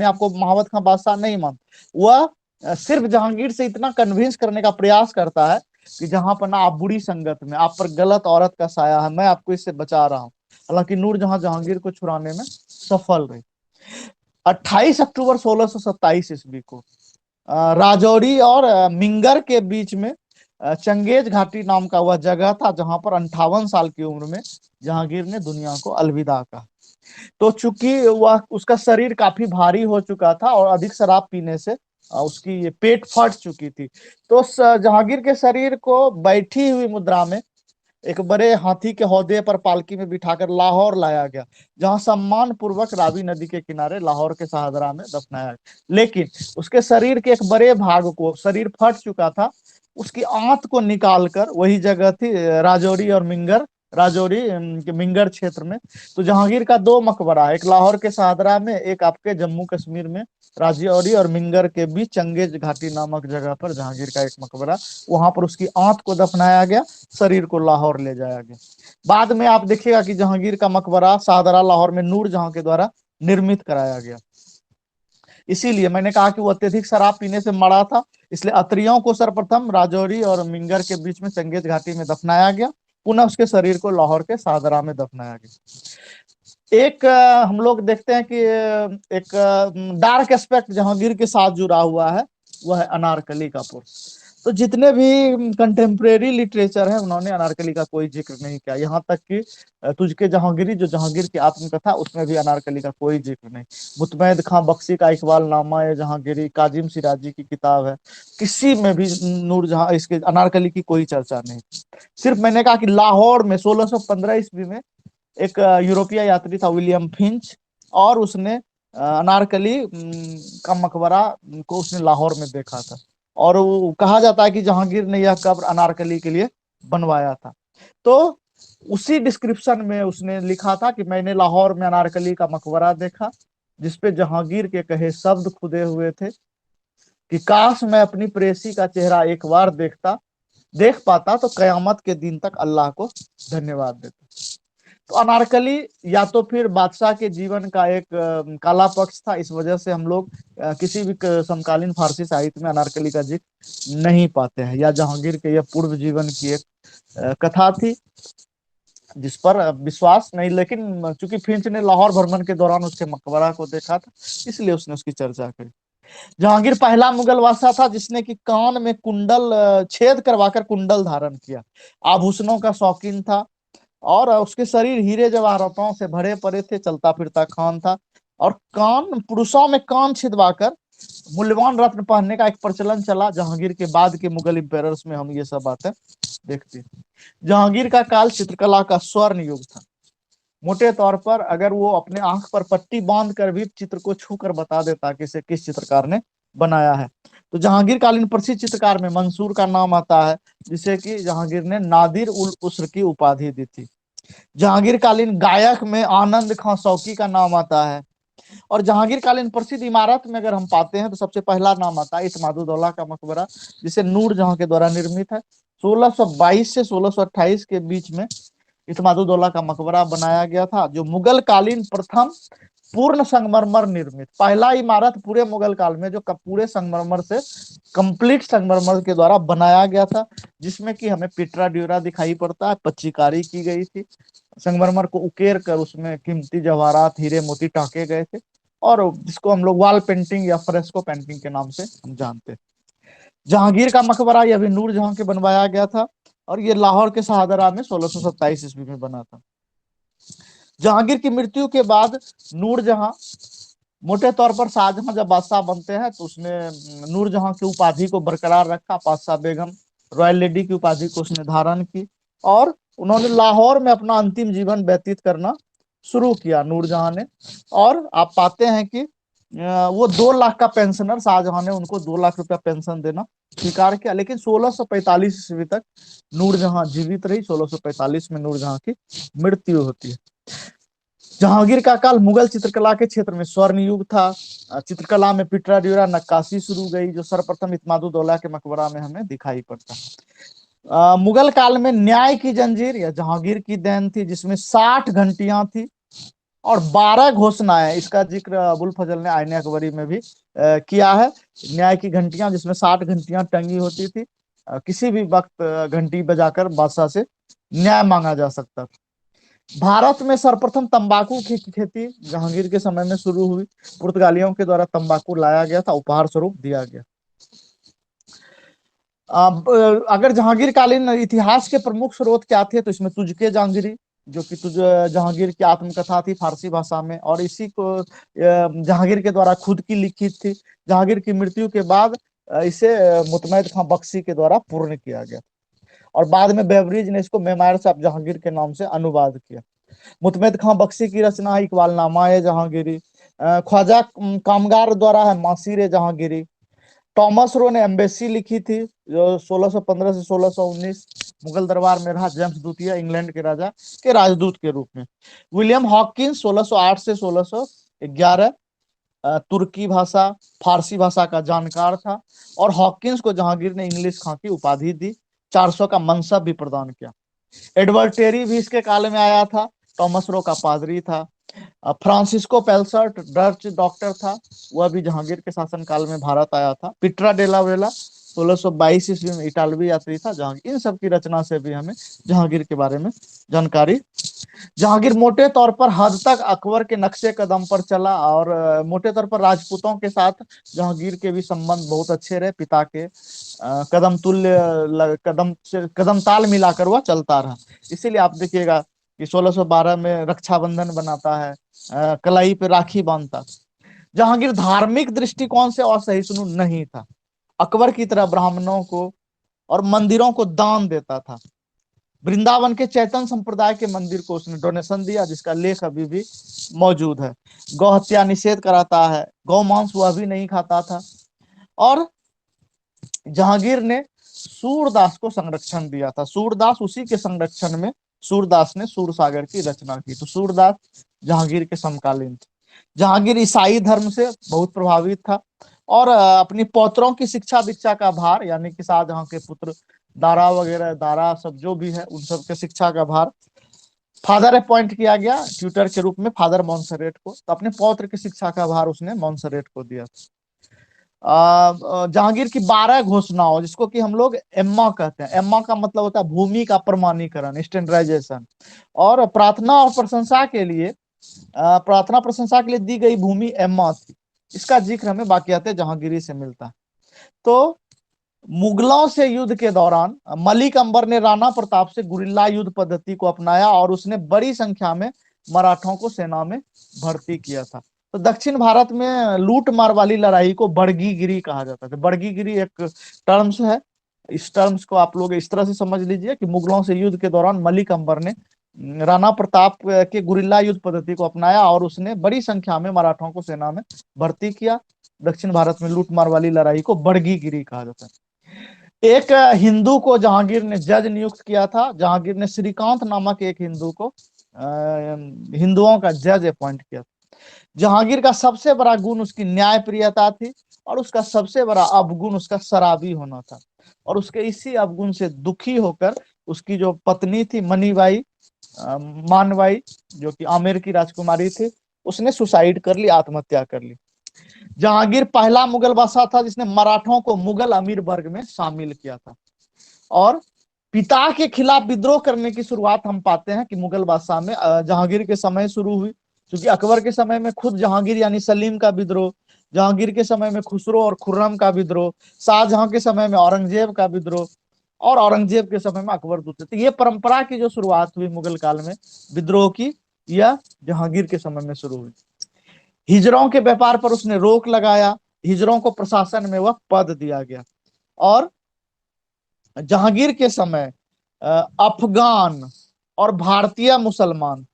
आप को महावत खान बादशाह नहीं मान। वह सिर्फ जहांगीर से इतना कन्विंस करने का प्रयास करता है कि जहां पर ना आप बुरी संगत में, आप पर गलत औरत का साया है, मैं आपको इससे बचा रहा हूँ। हालांकि नूरजहां जहांगीर को छुड़ाने में सफल रही। 28 अक्टूबर 1627 ईस्वी को राजौरी और मिंगर के बीच में चंगेज घाटी नाम का वह जगह था, जहां पर 58 साल की उम्र में जहांगीर ने दुनिया को अलविदा कहा। तो चूंकि वह, उसका शरीर काफी भारी हो चुका था और अधिक शराब पीने से उसकी ये पेट फट चुकी थी। तो जहांगीर के शरीर को बैठी हुई मुद्रा में एक बड़े हाथी के हौदे पर पालकी में बिठाकर लाहौर लाया गया, जहां सम्मान पूर्वक रावी नदी के किनारे लाहौर के शाहदरा में दफनाया गया। लेकिन उसके शरीर के एक बड़े भाग को, शरीर फट चुका था, उसकी आंत को निकालकर, वही जगह थी राजौरी और मिंगर, राजौरी के मिंगर क्षेत्र में। तो जहांगीर का दो मकबरा, एक लाहौर के शाहदरा में, एक आपके जम्मू कश्मीर में राजौरी और मिंगर के बीच चंगेज घाटी नामक जगह पर जहांगीर का एक मकबरा, वहां पर उसकी आंत को दफनाया गया, शरीर को लाहौर ले जाया गया। बाद में आप देखिएगा कि जहांगीर का मकबरा शाहदरा लाहौर में नूरजहां के द्वारा निर्मित कराया गया। इसीलिए मैंने कहा कि वो अत्यधिक शराब पीने से मरा था, इसलिए अत्रियों को सर्वप्रथम राजौरी और मिंगर के बीच में चंगेज घाटी में दफनाया गया, पुनः उसके शरीर को लाहौर के शाहदरा में दफनाया गया। एक हम लोग देखते हैं कि एक डार्क एस्पेक्ट जहांगीर के साथ जुड़ा हुआ है, वह है अनारकली का पुरुष। तो जितने भी कंटेम्प्रेरी लिटरेचर है, उन्होंने अनारकली का कोई जिक्र नहीं किया। यहाँ तक कि तुझके जहांगीरी, जो जहांगीर की आत्मकथा, उसमें भी अनारकली का कोई जिक्र नहीं। मुतमैद खां बख्शी का इकबाल नामा ए जहांगीरी, काजिम सिराजी की किताब है, किसी में भी नूरजहां, इसके अनारकली की कोई चर्चा नहीं। सिर्फ मैंने कहा कि लाहौर में 1615 ईस्वी में एक यूरोपीय यात्री था विलियम फिंच, और उसने अनारकली का मकबरा को उसने लाहौर में देखा था। और वो कहा जाता है कि जहांगीर ने यह कब्र अनारकली के लिए बनवाया था। तो उसी डिस्क्रिप्शन में उसने लिखा था कि मैंने लाहौर में अनारकली का मकबरा देखा, जिसपे जहांगीर के कहे शब्द खुदे हुए थे कि काश मैं अपनी प्रेसी का चेहरा एक बार देख पाता तो कयामत के दिन तक अल्लाह को धन्यवाद देता। तो अनारकली या तो फिर बादशाह के जीवन का एक काला पक्ष था, इस वजह से हम लोग किसी भी समकालीन फारसी साहित्य में अनारकली का जिक्र नहीं पाते हैं। या जहांगीर के यह पूर्व जीवन की एक कथा थी जिस पर विश्वास नहीं, लेकिन चूंकि फिंच ने लाहौर भ्रमण के दौरान उसके मकबरा को देखा था, इसलिए उसने उसकी चर्चा करी। जहांगीर पहला मुगल बादशाह था जिसने कि कान में कुंडल छेद करवाकर कुंडल धारण किया, आभूषणों का शौकीन था, और उसके शरीर हीरे जवाहरातों से भरे पड़े थे, चलता फिरता खान था। और कान, पुरुषों में कान छिदवाकर मूल्यवान रत्न पहनने का एक प्रचलन चला। जहांगीर के बाद के मुगल इंपेरर्स में हम ये सब बातें देखते हैं। जहांगीर का काल चित्रकला का स्वर्ण युग था। मोटे तौर पर अगर वो अपने आंख पर पट्टी बांध कर भी चित्र को छू कर बता देता कि इसे किस चित्रकार ने बनाया है। तो जहांगीर कालीन प्रसिद्ध चित्रकार में मंसूर का नाम आता है, जिसे कि जहांगीर ने नादिर उल उस्र की उपाधि दी थी। जहांगीर कालीन गायक में आनंद खां शौकी का नाम आता है। और जहांगीर कालीन प्रसिद्ध इमारत में अगर हम पाते हैं तो सबसे पहला नाम आता है इत्मादुद्दौला का मकबरा, जिसे नूरजहां के द्वारा निर्मित है। 1622 से 1628 के बीच में इत्मादुद्दौला का मकबरा बनाया गया था, जो मुगल कालीन प्रथम पूर्ण संगमरमर निर्मित पहला इमारत पूरे मुगल काल में जो पूरे संगमरमर से कंप्लीट संगमरमर के द्वारा बनाया गया था, जिसमें कि हमें पिटरा ड्यूरा दिखाई पड़ता है, पच्चीकारी की गई थी, संगमरमर को उकेर कर उसमें कीमती जवाहरात हीरे मोती टाके गए थे, और जिसको हम लोग वॉल पेंटिंग या फ्रेस्को पेंटिंग के नाम से हम जानते हैं। जहांगीर का मकबरा यह भी नूरजहां के बनवाया गया था, और ये लाहौर के शाहदरा में 1627 ईस्वी में बना था। जहांगीर की मृत्यु के बाद नूरजहां, मोटे तौर पर शाहजहां जब बादशाह बनते हैं तो उसने नूरजहां की उपाधि को बरकरार रखा, पातशाह बेगम रॉयल लेडी की उपाधि को उसने धारण की, और उन्होंने लाहौर में अपना अंतिम जीवन व्यतीत करना शुरू किया नूरजहां ने। और आप पाते हैं कि वो 2 लाख का पेंशनर, शाहजहां ने उनको 2 लाख रुपया पेंशन देना स्वीकार किया, लेकिन 1645 ईस्वी तक नूरजहां जीवित रही। 1645 में नूरजहां की मृत्यु होती है। जहांगीर का काल मुगल चित्रकला के क्षेत्र में स्वर्ण युग था। चित्रकला में पिटरा ड्यूरा नक्काशी शुरू गई, जो सर्वप्रथम इत्मादुद्दौला के मकबरा में हमें दिखाई पड़ता है। मुगल काल में न्याय की जंजीर या जहांगीर की देन थी, जिसमें 60 घंटियां थी और 12 घोषणाएं। इसका जिक्र अबुल फजल ने आईने अकबरी में भी किया है। न्याय की घंटियां, जिसमें 60 घंटियां टंगी होती थी, किसी भी वक्त घंटी बजाकर बादशाह से न्याय मांगा जा सकता था। भारत में सर्वप्रथम तंबाकू की खेती जहांगीर के समय में शुरू हुई। पुर्तगालियों के द्वारा तंबाकू लाया गया था, उपहार स्वरूप दिया गया। अगर जहांगीर कालीन इतिहास के प्रमुख स्रोत क्या थे तो इसमें तुझके जहांगीरी, जो कि तुझ जहांगीर की आत्मकथा थी फारसी भाषा में, और इसी को जहांगीर के द्वारा खुद की लिखित थी। जहांगीर की मृत्यु के बाद इसे मुतमैद खां बख्शी के द्वारा पूर्ण किया गया, और बाद में बेवरेज ने इसको मेमायर्स ऑफ जहांगीर के नाम से अनुवाद किया। मुतमैद खां बख्शी की रचना है इकबालनामा ए जहांगीरी। ख्वाजा कामगार द्वारा है मासीर जहांगीरी। टॉमस रो ने एम्बेसी लिखी थी, जो 1615 से 1619 मुगल दरबार में रहा, जेम्स द्वितीय इंग्लैंड के राजा के राजदूत के रूप में। विलियम हॉकिंस 1608 से 1611 तुर्की भाषा फारसी भाषा का जानकार था, और हॉकिंस को जहांगीर ने इंग्लिश खां की उपाधि दी, 400 का मनसब भी प्रदान किया। एडवर्ड टेरी भी इसके काल में आया था, टॉमस रो का पादरी था। फ्रांसिस्को पेल्सर्ट डच डॉक्टर था, वह भी जहांगीर के शासनकाल में भारत आया था। पिट्रा डेला वेला 1622 ईस्वी में इटालवी यात्री था। जहांगीर, इन सब की रचना से भी हमें जहांगीर के बारे में जानकारी। जहांगीर मोटे तौर पर हद तक अकबर के नक्शे कदम पर चला, और मोटे तौर पर राजपूतों के साथ जहांगीर के भी संबंध बहुत अच्छे रहे। पिता के कदम तुल्य, कदम से कदम ताल मिलाकर वह चलता रहा। इसीलिए आप देखिएगा कि 1612 में रक्षाबंधन बनाता है, कलाई पे राखी बांधता। जहांगीर धार्मिक दृष्टिकोण से असहिष्णु नहीं था। अकबर की तरह ब्राह्मणों को और मंदिरों को दान देता था। वृंदावन के चैतन्य संप्रदाय के मंदिर को उसने डोनेशन दिया, जिसका लेख अभी भी मौजूद है। गौ हत्या निषेध कराता है, गौ मांस वह भी नहीं खाता था। और जहांगीर ने सूरदास को संरक्षण दिया था। सूरदास, उसी के संरक्षण में सूरदास ने सूरसागर की रचना की। तो सूरदास जहांगीर के समकालीन थे। जहांगीर ईसाई धर्म से बहुत प्रभावित था, और अपनी पौत्रों की शिक्षा दीक्षा का भार, यानी कि शाहजहां के पुत्र दारा वगैरह, दारा सब जो भी है, उन सब के शिक्षा का भार फादर अपॉइंट किया गया ट्यूटर के रूप में फादर मॉन्सरेट को। तो अपने पौत्र की शिक्षा का भार उसने मॉन्सरेट को दिया। जहांगीर की 12 घोषणाओं, जिसको कि हम लोग एम्मा कहते हैं, एम्मा का मतलब होता है भूमि का प्रमाणीकरण, स्टैंडर्डाइजेशन, और प्रार्थना प्रशंसा के लिए दी गई भूमि एम्मा थी। इसका जिक्र हमें बाकियात जहांगीरी से मिलता है। तो मुगलों से युद्ध के दौरान मलिक अंबर ने राणा प्रताप से गुरिल्ला युद्ध पद्धति को अपनाया, और उसने बड़ी संख्या में मराठों को सेना में भर्ती किया था। तो दक्षिण भारत में लूट मार वाली लड़ाई को बड़गीगिरी कहा जाता है। बड़गीगिरी एक टर्म्स है। इस टर्म्स को आप लोग इस तरह से समझ लीजिए कि मुगलों से युद्ध के दौरान मलिक अंबर ने राणा प्रताप के गुरिल्ला युद्ध पद्धति को अपनाया, और उसने बड़ी संख्या में मराठों को सेना में भर्ती किया। दक्षिण भारत में लूट मार वाली लड़ाई को बड़गीगिरी कहा जाता है। एक हिंदू को जहांगीर ने जज नियुक्त किया था। जहांगीर ने श्रीकांत नामक एक हिंदू को हिंदुओं का जज अपॉइंट किया था। जहांगीर का सबसे बड़ा गुण उसकी न्यायप्रियता थी, और उसका सबसे बड़ा अवगुण उसका शराबी होना था। और उसके इसी अवगुण से दुखी होकर उसकी जो पत्नी थी मनीबाई, मानबाई, जो कि आमेर की राजकुमारी थी, उसने सुसाइड कर ली, आत्महत्या कर ली। जहांगीर पहला मुगल बादशाह था जिसने मराठों को मुगल अमीर वर्ग में शामिल किया था। और पिता के खिलाफ विद्रोह करने की शुरुआत हम पाते हैं कि मुगल बादशाह में जहांगीर के समय शुरू हुई। क्योंकि अकबर के समय में खुद जहांगीर यानी सलीम का विद्रोह, जहांगीर के समय में खुसरो और खुर्रम का विद्रोह, शाहजहां के समय में औरंगजेब का विद्रोह, और औरंगजेब के समय में अकबर दूसरे। तो ये परंपरा की जो शुरुआत हुई मुगल काल में विद्रोह की, यह जहांगीर के समय में शुरू हुई। हिजरों के व्यापार पर उसने रोक लगाया, हिजरों को प्रशासन में वह पद दिया गया। और जहांगीर के समय अफगान और भारतीय मुसलमान,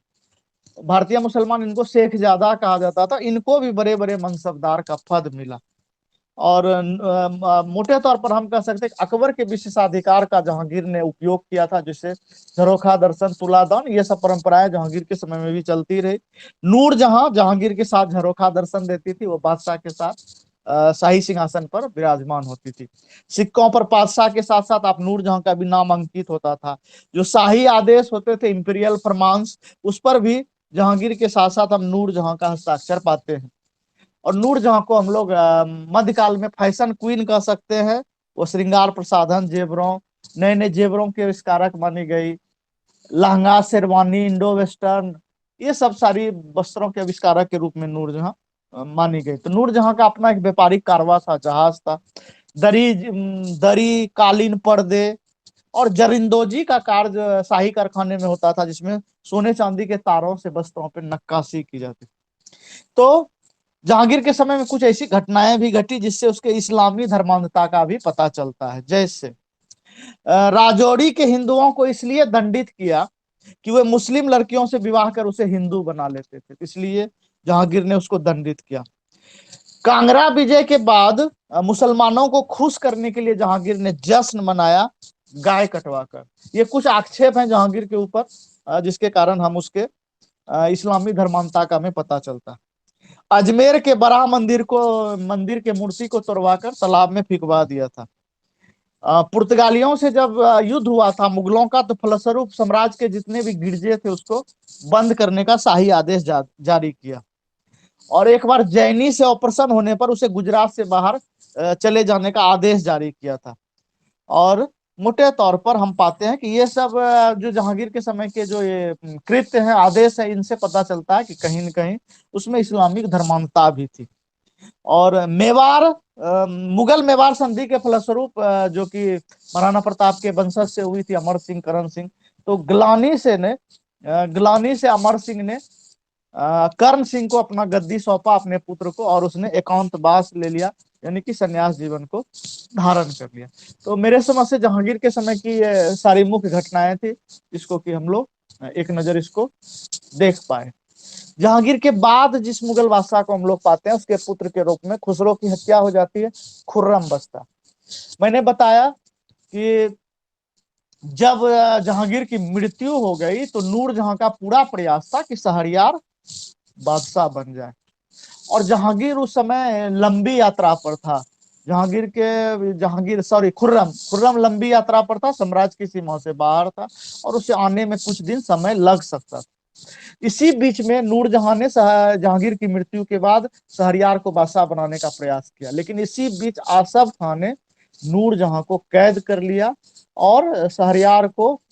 इनको शेख ज्यादा कहा जाता था, इनको भी बड़े बड़े मनसबदार का पद मिला। और मोटे तौर पर हम कह सकते हैं कि अकबर के विशेषाधिकार का जहांगीर ने उपयोग किया था, जिससे झरोखा दर्शन, तुलादान, ये सब परंपराएं जहांगीर के समय में भी चलती रही। नूरजहां जहांगीर के साथ झरोखा दर्शन देती थी, वो बादशाह के साथ शाही सिंहासन पर विराजमान होती थी। सिक्कों पर बादशाह के साथ साथ आप नूरजहां का भी नाम अंकित होता था। जो शाही आदेश होते थे, इंपीरियल फरमांस, उस पर भी जहांगीर के साथ साथ हम नूरजहां का हस्ताक्षर पाते हैं। और नूरजहां को हम लोग मध्यकाल में फैशन क्वीन कह सकते हैं। वो श्रृंगार प्रसाधन, जेवरों, नए नए जेवरों के आविष्कारक मानी गई। लहंगा, शेरवानी, इंडो वेस्टर्न, ये सब सारी वस्त्रों के आविष्कारक के रूप में नूरजहां मानी गई। तो नूरजहां का अपना एक व्यापारिक कारवा था, जहाज था। दरी, कालीन, पर्दे और जरिंदोजी का कार्य शाही कारखाने में होता था, जिसमें सोने चांदी के तारों से वस्त्रों पर नक्काशी की जाती। तो जहांगीर के समय में कुछ ऐसी घटनाएं भी घटी जिससे उसके इस्लामी धर्मांधता का भी पता चलता है। जैसे राजौरी के हिंदुओं को इसलिए दंडित किया कि वे मुस्लिम लड़कियों से विवाह कर उसे हिंदू बना लेते थे, इसलिए जहांगीर ने उसको दंडित किया। कांगड़ा विजय के बाद मुसलमानों को खुश करने के लिए जहांगीर ने जश्न मनाया, गाय कटवाकर। ये कुछ आक्षेप हैं जहांगीर के ऊपर, जिसके कारण हम उसके इस्लामी धर्मांधता का हमें पता चलता है। अजमेर के बराह मंदिर के मूर्ति को तोड़वाकर तालाब में फेंकवा दिया था। पुर्तगालियों से जब युद्ध हुआ था मुगलों का, तो फलस्वरूप साम्राज्य के जितने भी गिरजे थे उसको बंद करने का शाही आदेश जारी किया। और एक बार जैनी से ऑपरेशन होने पर उसे गुजरात से बाहर चले जाने का आदेश जारी किया था। और मोटे तौर पर हम पाते हैं कि ये सब जो जहांगीर के समय के जो ये कृत्य हैं, आदेश है, इनसे पता चलता है कि कहीं न कहीं उसमें इस्लामिक धर्मांधता भी थी। और मुगल मेवाड़ संधि के फलस्वरूप जो कि महाराणा प्रताप के वंशज से हुई थी, अमर सिंह, करण सिंह, तो ग्लानी से अमर सिंह ने कर्ण सिंह को अपना गद्दी सौंपा, अपने पुत्र को, और उसने एकांतवास ले लिया, यानी कि संन्यास जीवन को धारण कर लिया। तो मेरे समझ से जहांगीर के समय की ये सारी मुख्य घटनाएं थी, जिसको कि हम लोग एक नजर इसको देख पाए। जहांगीर के बाद जिस मुगल बादशाह को हम लोग पाते हैं, उसके पुत्र के रूप में खुसरो की हत्या हो जाती है, खुर्रम बसता। मैंने बताया कि जब जहांगीर की मृत्यु हो गई तो नूरजहां का पूरा प्रयास था कि शहरयार बादशाह बन जाए। और जहांगीर उस समय लंबी यात्रा पर था। खुर्रम खुर्रम लंबी यात्रा पर था, साम्राज्य की सीमाओं से बाहर था, और उसे आने में कुछ दिन समय लग सकता था। इसी बीच में नूरजहां ने जहांगीर की मृत्यु के बाद शहरयार को बादशाह बनाने का प्रयास किया, लेकिन इसी बीच आसफ खान ने नूरजहां को कैद कर लिया और शहरयार को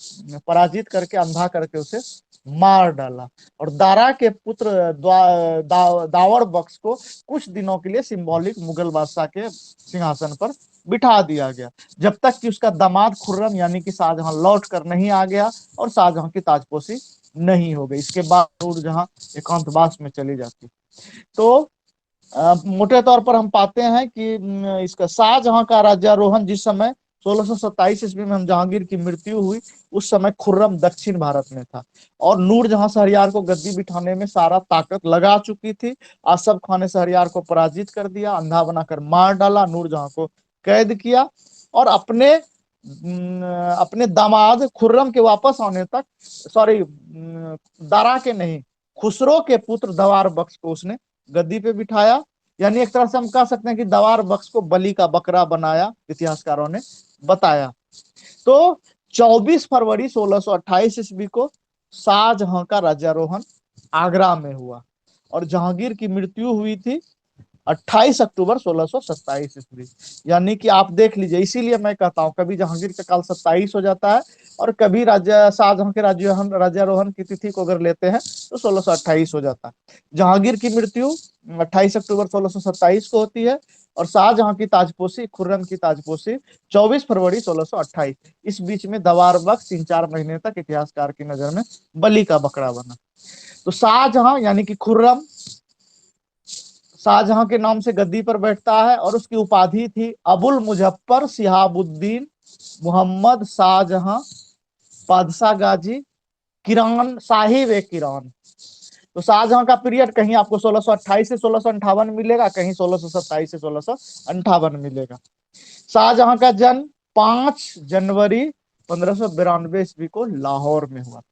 पराजित करके, अंधा करके उसे मार डाला। और दारा के पुत्र दावर बख्श को कुछ दिनों के लिए सिंबॉलिक मुगल बादशाह के सिंहासन पर बिठा दिया गया, जब तक कि उसका दामाद खुर्रम यानी कि शाहजहां लौट कर नहीं आ गया और शाहजहां की ताजपोशी नहीं हो गई। इसके बाद नूरजहां एकांतवास में चली जाती। तो मोटे तौर पर हम पाते हैं कि इसका शाहजहां का राज्यारोहण जिस समय 1627 ईस्वी में हम जहांगीर की मृत्यु हुई, उस समय खुर्रम दक्षिण भारत में था और नूरजहां शहरयार को गद्दी बिठाने में सारा ताकत लगा चुकी थी। आसफ खान ने शहरयार को पराजित कर दिया, अंधा बनाकर मार डाला, नूरजहां को कैद किया और अपने दामाद खुर्रम के वापस आने तक, सॉरी, दारा के नहीं, खुसरो के पुत्र दवार बख्श को उसने गद्दी पे बिठाया, यानी एक तरह से हम कह सकते हैं कि दवार बख्श को बलि का बकरा बनाया, इतिहासकारों ने बताया। तो 24 फरवरी 1628 ईस्वी को शाहजहां का राज्यारोहण आगरा में हुआ और जहांगीर की मृत्यु हुई थी 28 अक्टूबर 1627 ईस्वी। यानी कि आप देख लीजिए, इसीलिए मैं कहता हूं कभी जहांगीर का काल 27 हो जाता है और कभी राज्य शाहजहां के राज्यारोहण की तिथि को अगर लेते हैं तो 1628 हो जाता है। जहांगीर की मृत्यु 28 अक्टूबर 1627 को होती है और शाहजहां की ताजपोशी, खुर्रम की ताजपोशी 24 फरवरी 1628। इस बीच में दवार बख्श 3-4 महीने तक इतिहासकार की नजर में बलि का बकरा बना। तो शाहजहां यानी कि खुर्रम शाहजहां के नाम से गद्दी पर बैठता है और उसकी उपाधि थी अबुल मुजफ्फर शिहाबुद्दीन मोहम्मद शाहजहां पादशाह गाजी किरान साहिब ए किरान। तो शाहजहां का पीरियड कहीं आपको 1628 से 1658 मिलेगा, कहीं 1627 से 1658 मिलेगा। शाहजहां का जन्म 5 जनवरी 1592 ईस्वी को लाहौर में हुआ।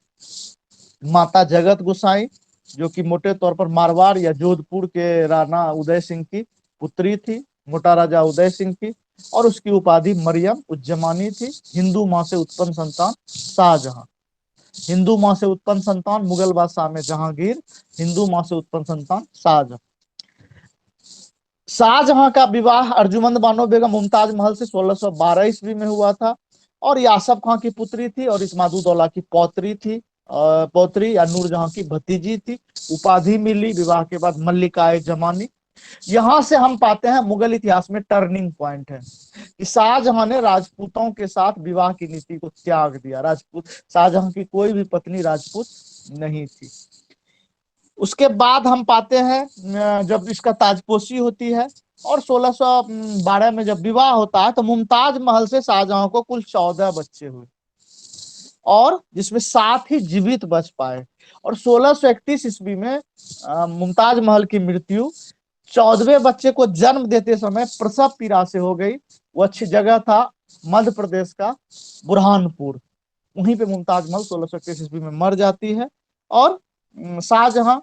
माता जगत गोसाई जो कि मोटे तौर पर मारवाड़ या जोधपुर के राणा उदय सिंह की पुत्री थी, मोटा राजा उदय सिंह की, और उसकी उपाधि मरियम उज्जमानी थी। हिंदू मां से उत्पन्न संतान शाहजहां। हिंदू मां से उत्पन्न संतान मुगल बादशाह में जहांगीर, हिंदू मां से उत्पन्न संतान शाहजहां। शाहजहां का विवाह अर्जुमंद बानो बेगम मुमताज महल से 1612 ईस्वी में हुआ था और यासफ खां की पुत्री थी और इस्मादुद्दौला की पौत्री थी, पौत्री या नूरजहां की भतीजी थी। उपाधि मिली विवाह के बाद मल्लिकाए जमानी। यहां से हम पाते हैं मुगल इतिहास में टर्निंग पॉइंट है कि शाहजहां ने राजपूतों के साथ विवाह की नीति को त्याग दिया। राजपूत, शाहजहां की कोई भी पत्नी राजपूत नहीं थी। उसके बाद हम पाते हैं जब इसका ताजपोशी होती है और 1612 में जब विवाह होता है तो मुमताज महल से शाहजहां को कुल 14 बच्चे हुए और जिसमें 7 ही जीवित बच पाए। और 1631 ईस्वी में मुमताज महल की मृत्यु 14वें बच्चे को जन्म देते समय प्रसव पीड़ा से हो गई। वो अच्छी जगह था मध्य प्रदेश का बुरहानपुर, वहीं पे मुमताज महल 1631 ईस्वी में मर जाती है। और शाहजहां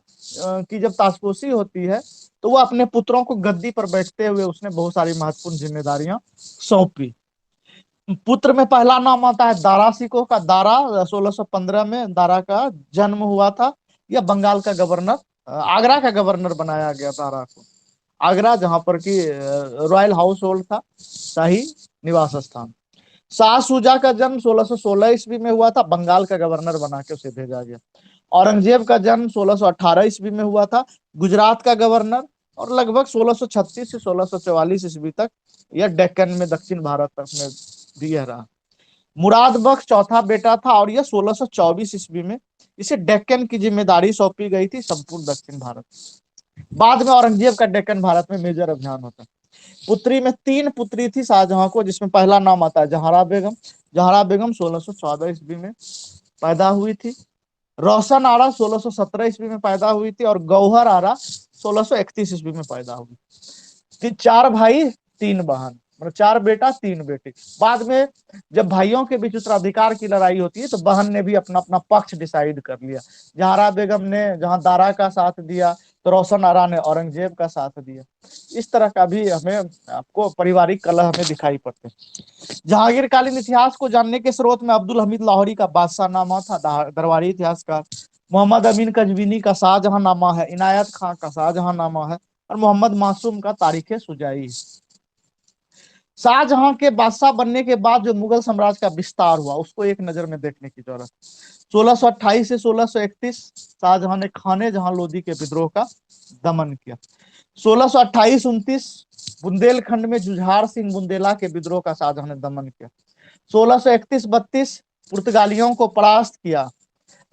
की जब ताजपोशी होती है तो वो अपने पुत्रों को गद्दी पर बैठते हुए उसने बहुत सारी महत्वपूर्ण जिम्मेदारियां सौंपी। पुत्र में पहला नाम आता है दारा सिकोह का। दारा 1615 में दारा का जन्म हुआ था। यह बंगाल का गवर्नर, आगरा का गवर्नर बनाया गया दारा को। आगरा जहां पर की रॉयल हाउस होल्ड था, शाही निवास स्थान। शाह शुजा का जन्म 1616 ईस्वी में हुआ था, बंगाल का गवर्नर बना के उसे भेजा गया। औरंगजेब का जन्म 1618 ईस्वी में हुआ था, गुजरात का गवर्नर, और लगभग 1636 से 1644 ईस्वी तक यह डेक्कन में दक्षिण भारत तक में दिया रहा। मुराद बख्श चौथा बेटा था और यह 1624 ईस्वी में इसे डेक्कन की जिम्मेदारी सौंपी गई थी, संपूर्ण दक्षिण भारत। बाद में औरंगजेब का डेक्कन भारत में मेजर अभियान होता है। पुत्री में 3 पुत्री थी शाहजहां को, जिसमें पहला नाम आता है जहारा बेगम। जहारा बेगम 1614 ईस्वी में पैदा हुई थी। रोशन आरा 1617 ईस्वी में पैदा हुई थी और गौहर आरा 1631 ईस्वी में पैदा हुई। 4 भाई 3 बहन, मतलब 4 बेटा 3 बेटी। बाद में जब भाइयों के बीच उत्तराधिकार की लड़ाई होती है तो बहन ने भी अपना अपना पक्ष डिसाइड कर लिया। जहारा बेगम ने जहां दारा का साथ दिया तो रोशन आरा ने औरंगजेब का साथ दिया। इस तरह का भी हमें आपको पारिवारिक कलह हमें दिखाई पड़ते हैं। जहांगीरकालीन इतिहास को जानने के स्रोत में अब्दुल हमीद लाहौरी का बादशाहनामा था, दरबारी इतिहासकार। मोहम्मद अमीन कजवीनी का शाहजहांनामा है, इनायत खां का शाहजहांनामा है और मोहम्मद मासूम का तारीख सुजाई। शाहजहां के बादशाह बनने के बाद जो मुगल साम्राज्य का विस्तार हुआ उसको एक नजर में देखने की जरूरत। 1628 से 1631 शाहजहां ने खाने जहां लोदी के विद्रोह का दमन किया। 1628-29 बुंदेलखंड में जुझार सिंह बुंदेला के विद्रोह का शाहजहां ने दमन किया। 1631-32 पुर्तगालियों को परास्त किया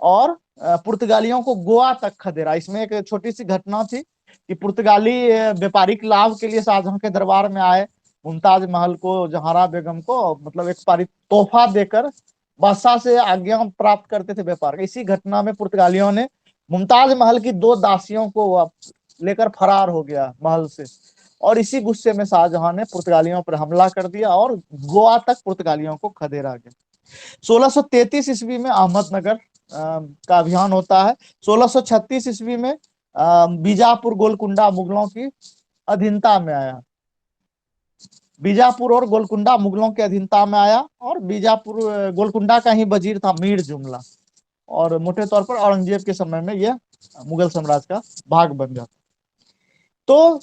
और पुर्तगालियों को गोवा तक खदेड़ा। इसमें एक छोटी सी घटना थी कि पुर्तगाली व्यापारिक लाभ के लिए शाहजहां के दरबार में आए, मुमताज महल को, जहारा बेगम को मतलब एक पारित तोहफा देकर बादशाह से आज्ञा प्राप्त करते थे व्यापार का। इसी घटना में पुर्तगालियों ने मुमताज महल की 2 दासियों को लेकर फरार हो गया महल से और इसी गुस्से में शाहजहां ने पुर्तगालियों पर हमला कर दिया और गोवा तक पुर्तगालियों को खदेड़ा गया। 1633 ईस्वी में अहमदनगर का अभियान होता है। 1636 ईस्वी में बीजापुर गोलकुंडा मुगलों की अधीनता में आया। बीजापुर और गोलकुंडा मुगलों के अधीनता में आया, और बीजापुर गोलकुंडा का ही वजीर था मीर जुमला। और मोटे तौर पर औरंगजेब के समय में यह मुगल साम्राज्य का भाग बन जाता। तो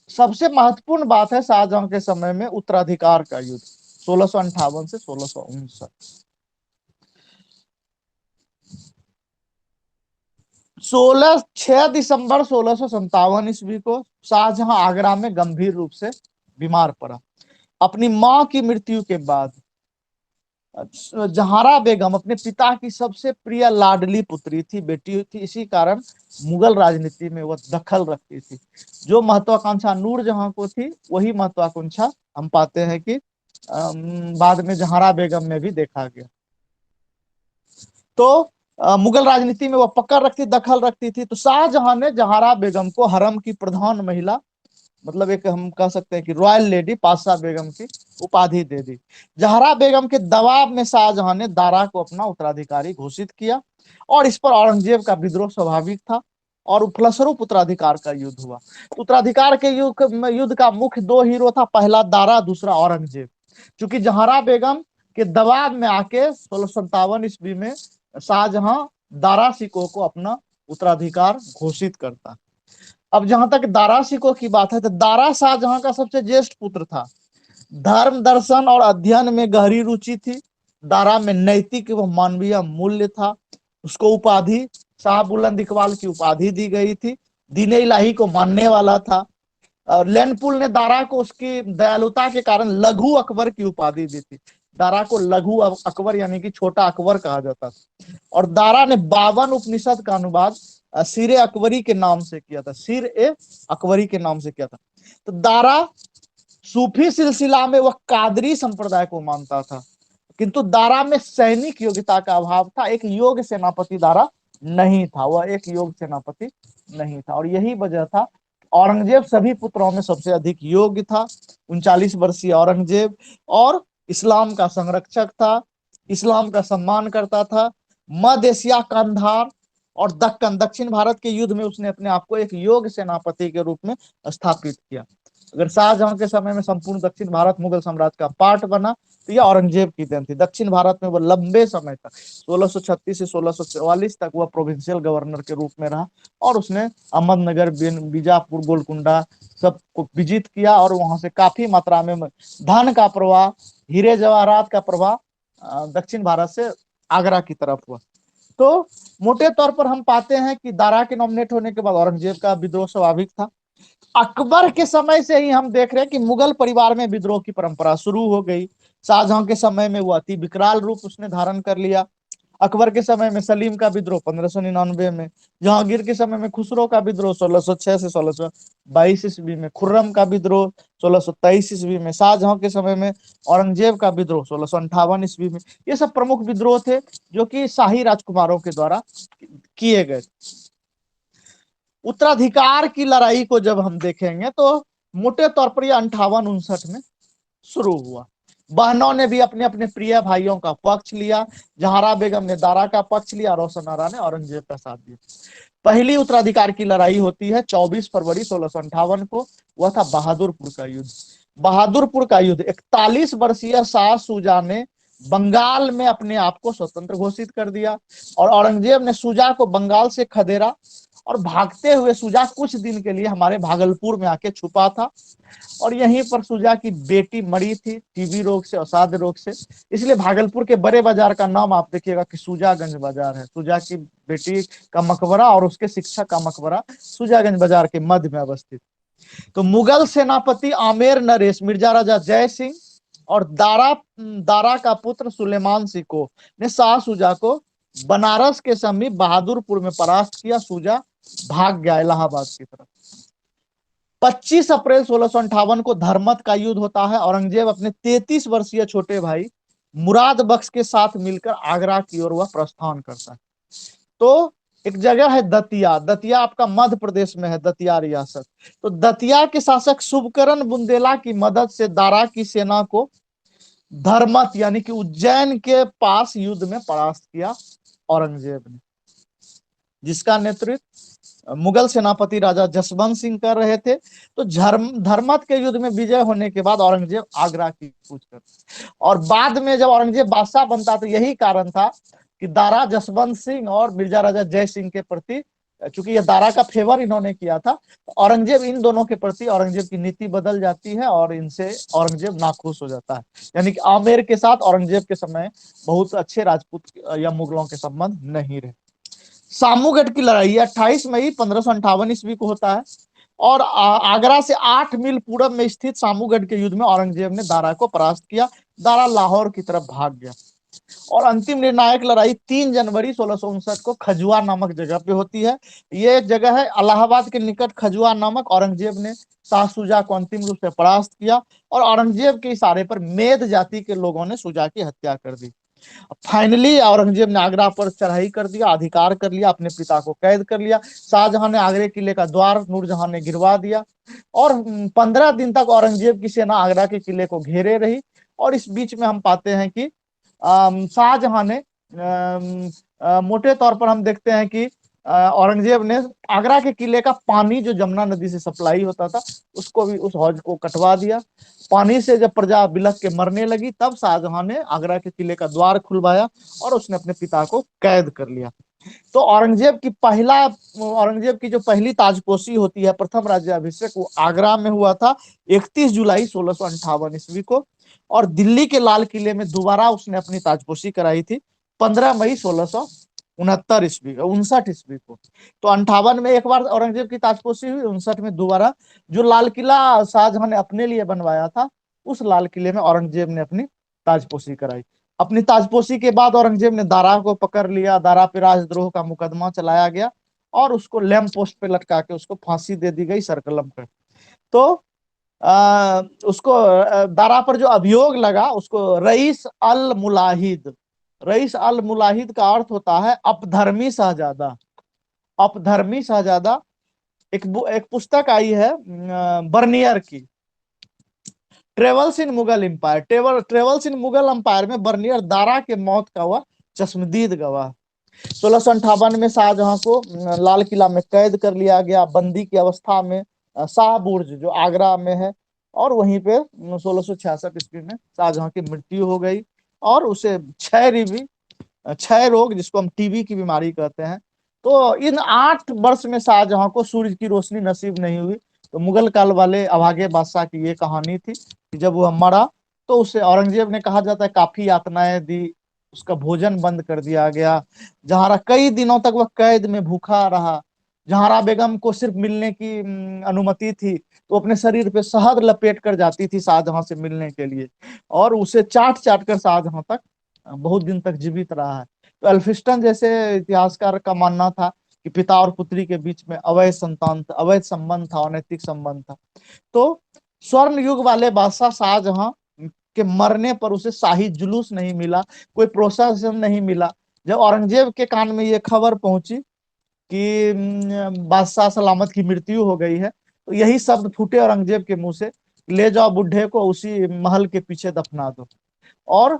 सबसे महत्वपूर्ण बात है शाहजहां के समय में उत्तराधिकार का युद्ध 1658 से 1659। 6 दिसंबर 1657 ईस्वी को शाहजहां आगरा में गंभीर रूप से बीमार पड़ा। अपनी मां की मृत्यु के बाद जहारा बेगम अपने पिता की सबसे प्रिय लाडली पुत्री थी, बेटी थी, इसी कारण मुगल राजनीति में वह दखल रखती थी। जो महत्वाकांक्षा नूरजहां को थी, वही महत्वाकांक्षा हम पाते हैं कि बाद में जहारा बेगम में भी देखा गया। तो मुगल राजनीति में वह पकड़ रखती, दखल रखती थी। तो शाहजहां ने जहारा बेगम को हरम की प्रधान महिला, मतलब एक हम कह सकते हैं कि रॉयल लेडी पाशा बेगम की उपाधि दे दी। जहरा बेगम के दबाव में शाहजहां ने दारा को अपना उत्तराधिकारी घोषित किया, और इस पर औरंगजेब का विद्रोह स्वाभाविक था, और फलस्वरूप उत्तराधिकार का युद्ध हुआ। उत्तराधिकार के युद्ध का मुख्य दो हीरो था, पहला दारा, दूसरा औरंगजेब। चूंकि जहरा बेगम के दबाव में आके 1657 ईस्वी में शाहजहां दारा शिकोह को अपना उत्तराधिकार घोषित करता। अब जहां तक दारा शिकोह की बात है, तो दारा शाहजहां का सबसे ज्येष्ठ पुत्र था। धर्म, दर्शन और अध्ययन में गहरी रुचि थी। दारा में नैतिक व मानवीय मूल्य था। उसको उपाधि शाह बुलंद इकबाल की उपाधि दी गई थी। दीन इलाही को मानने वाला था। और लैंडपुल ने दारा को उसकी दयालुता के कारण लघु अकबर की उपाधि दी थी। दारा को लघु अकबर यानी कि छोटा अकबर कहा जाता था। और दारा ने 52 उपनिषद का अनुवाद सिर अकबरी के नाम से किया था। सिर ए अकबरी के नाम से किया था। तो दारा सूफी सिलसिला में वह कादरी संप्रदाय को मानता था, किंतु दारा में सैनिक योग्यता का अभाव था। एक योग्य सेनापति दारा नहीं था, वह एक योग्य सेनापति नहीं था। और यही वजह था, औरंगजेब सभी पुत्रों में सबसे अधिक योग्य था। 39 वर्षीय औरंगजेब, और इस्लाम का संरक्षक था, इस्लाम का सम्मान करता था। मध्य एशिया, कंधार और दक्कन, दक्षिण भारत के युद्ध में उसने अपने आप को एक योग्य सेनापति के रूप में स्थापित किया। अगर शाहजहां के समय में संपूर्ण दक्षिण भारत मुगल साम्राज्य का पार्ट बना, तो यह औरंगजेब की देन थी। दक्षिण भारत में वह लंबे समय तक 1636 से 1644 तक वह प्रोविंशियल गवर्नर के रूप में रहा, और उसने अहमदनगर, बीजापुर, गोलकुंडा सबको विजित किया, और वहां से काफी मात्रा में धन का प्रवाह, हीरे जवाहरात का प्रवाह दक्षिण भारत से आगरा की तरफ हुआ। तो मोटे तौर पर हम पाते हैं कि दारा के नॉमिनेट होने के बाद औरंगजेब का विद्रोह स्वाभाविक था। अकबर के समय से ही हम देख रहे हैं कि मुगल परिवार में विद्रोह की परंपरा शुरू हो गई। शाहजहां के समय में वो अति विकराल रूप उसने धारण कर लिया। अकबर के समय में सलीम का विद्रोह 1599 में, जहांगीर के समय में खुसरो का विद्रोह 1606 से 1622 ईस्वी में, खुर्रम का विद्रोह 1623 ईस्वी में, शाहजहां के समय में औरंगजेब का विद्रोह 1658 ईस्वी में। ये सब प्रमुख विद्रोह थे जो कि शाही राजकुमारों के द्वारा किए गए। उत्तराधिकार की लड़ाई को जब हम देखेंगे, तो मोटे तौर पर यह 58-59 में शुरू हुआ। बहनों ने भी अपने अपने प्रिय भाइयों का पक्ष लिया। जहारा बेगम ने दारा का पक्ष लिया, रोशन आरा ने औरंगजेब का साथ दिया। पहली उत्तराधिकार की लड़ाई होती है 24 फरवरी 1658 को। वह था बहादुरपुर का युद्ध। बहादुरपुर का युद्ध 41 वर्षीय शाह सुजा ने बंगाल में अपने आप को स्वतंत्र घोषित कर दिया, और औरंगजेब ने सुजा को बंगाल से खदेड़ा, और भागते हुए सुजा कुछ दिन के लिए हमारे भागलपुर में आके छुपा था। और यहीं पर सुजा की बेटी मरी थी टीबी रोग से, असाध्य रोग से। इसलिए भागलपुर के बड़े बाजार का नाम आप देखिएगा कि सुजागंज बाजार है। सुजा की बेटी का मकबरा और उसके शिक्षक का मकबरा सुजागंज बाजार के मध्य में अवस्थित। तो मुगल सेनापति आमेर नरेश, मिर्जा राजा जय सिंह और दारा का पुत्र सुलेमान सिको ने शाह सुजा को बनारस के समीप बहादुरपुर में परास्त किया। सुजा भाग गया इलाहाबाद की तरफ। 25 अप्रैल 1658 को धर्मत का युद्ध होता है। औरंगजेब अपने 33 वर्षीय छोटे भाई मुराद बख्श के साथ मिलकर आगरा की ओर वह प्रस्थान करता है। तो एक जगह है दतिया, दतिया आपका मध्य प्रदेश में है, दतिया रियासत। तो दतिया के शासक शुभकरण बुंदेला की मदद से दारा की सेना को धर्मत यानी कि उज्जैन के पास युद्ध में परास्त किया औरंगजेब ने, जिसका नेतृत्व मुगल सेनापति राजा जसवंत सिंह कर रहे थे। तो धर्मत के युद्ध में विजय होने के बाद औरंगजेब आगरा की कूच कर, और बाद में जब औरंगजेब बादशाह बनता तो यही कारण था कि दारा जसवंत सिंह और मिर्जा राजा जय सिंह के प्रति, चूंकि ये दारा का फेवर इन्होंने किया था, तो औरंगजेब इन दोनों के प्रति औरंगजेब की नीति बदल जाती है और इनसे औरंगजेब नाखुश हो जाता है। यानी कि आमेर के साथ औरंगजेब के समय बहुत अच्छे राजपूत या मुगलों के संबंध नहीं रहे। सामूगढ़ की लड़ाई 28 मई 1558 ईस्वी को होता है, और आगरा से 8 मील पूरब में स्थित सामूगढ़ के युद्ध में औरंगजेब ने दारा को परास्त किया। दारा लाहौर की तरफ भाग गया, और अंतिम निर्णायक लड़ाई 3 जनवरी 1659 को खजुआ नामक जगह पे होती है। ये जगह है इलाहाबाद के निकट खजुआ नामक। औरंगजेब ने शाह शुजा को अंतिम रूप से परास्त किया, और औरंगजेब के इशारे पर मेद जाति के लोगों ने शुजा की हत्या कर दी। फाइनली औरंगजेब ने आगरा पर चढ़ाई कर दिया, अधिकार कर लिया, अपने पिता को कैद कर लिया। शाहजहां ने आगरे किले का द्वार नूरजहां ने गिरवा दिया, और 15 दिन तक औरंगजेब की सेना आगरा के किले को घेरे रही। और इस बीच में हम पाते हैं कि शाहजहां ने मोटे तौर पर हम देखते हैं कि औरंगजेब ने आगरा के किले का पानी जो जमुना नदी से सप्लाई होता था उसको भी, उस हौज को कटवा दिया। पानी से जब प्रजा बिलख के मरने लगी तब शाहजहां ने आगरा के किले का द्वार खुलवाया और उसने अपने पिता को कैद कर लिया। तो औरंगजेब की जो पहली ताजपोशी होती है, प्रथम राज्याभिषेक, वो आगरा में हुआ था 31 जुलाई 1658 ईस्वी को। और दिल्ली के लाल किले में दोबारा उसने अपनी ताजपोशी कराई थी 15 मई 1669 ईस्वी 59 ईस्वी को। तो 58 में एक बार औरंगजेब की ताजपोशी हुई, 59 में दोबारा। जो लाल किला शाहजहां ने अपने लिए बनवाया था, उस लाल किले में औरंगजेब ने अपनी ताजपोशी कराई। अपनी ताजपोशी के बाद औरंगजेब ने दारा को पकड़ लिया। दारा पे राजद्रोह का मुकदमा चलाया गया और उसको लैंप पोस्ट पे लटका के उसको फांसी दे दी गई सरकलम पे। तो उसको दारा पर जो अभियोग लगा उसको रईस अल मुलाहिद, रईस अल मुलाहिद का अर्थ होता है अपधर्मी शहजादा। अपधर्मी शहजादा एक पुस्तक आई है बर्नियर की, travels in Mughal empire. Travels in Mughal empire में बर्नियर दारा के मौत का हुआ चश्मदीद गवाह। 1658 में शाहजहां को लाल किला में कैद कर लिया गया बंदी की अवस्था में, शाह बुर्ज जो आगरा में है, और वहीं पे 1666 ईस्वी में शाहजहां की मृत्यु हो गई। और उसे क्षय रोग, जिसको हम टीबी की बीमारी कहते हैं। तो इन 8 वर्ष में शाहजहां को सूर्य की रोशनी नसीब नहीं हुई। तो मुगल काल वाले अभागे बादशाह की ये कहानी थी कि जब वह मरा तो उसे औरंगजेब ने, कहा जाता है, काफी यातनाएं दी, उसका भोजन बंद कर दिया गया। जहारा कई दिनों तक वह कैद में भूखा रहा। जहारा बेगम को सिर्फ मिलने की अनुमति थी, तो अपने शरीर पे शहद लपेट कर जाती थी शाहजहां से मिलने के लिए, और उसे चाट चाट कर शाहजहां तक बहुत दिन तक जीवित रहा है। तो एल्फिस्टन जैसे इतिहासकार का मानना था कि पिता और पुत्री के बीच में अवैध संबंध था, अनैतिक संबंध था। तो स्वर्ण युग वाले बादशाह शाहजहां के मरने पर उसे शाही जुलूस नहीं मिला, कोई प्रोत्साहन नहीं मिला। जब औरंगजेब के कान में ये खबर पहुंची कि बादशाह सलामत की मृत्यु हो गई है, तो यही शब्द फूटे औरंगजेब के मुंह से, ले जाओ बुढ़े को उसी महल के पीछे दफना दो। और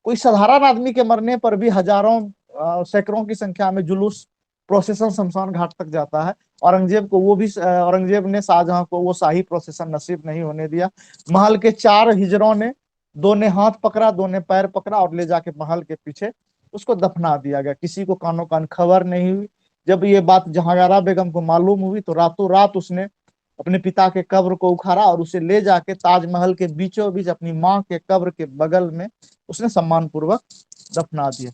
कोई साधारण आदमी के मरने पर भी हजारों सैकड़ों की संख्या में जुलूस, प्रोसेशन शमशान घाट तक जाता है। औरंगजेब ने शाहजहां को वो शाही प्रोसेशन नसीब नहीं होने दिया। महल के 4 हिजरों ने, 2 ने हाथ पकड़ा, 2 ने पैर पकड़ा, और ले जाके महल के पीछे उसको दफना दिया गया। किसी को कानो कान खबर नहीं हुई। जब ये बात जहांगारा बेगम को मालूम हुई तो रातों रात उसने अपने पिता के कब्र को उखाड़ा और उसे ले जाके ताजमहल के बीचों बीच अपनी माँ के कब्र के बगल में उसने सम्मान पूर्वक दफना दिया।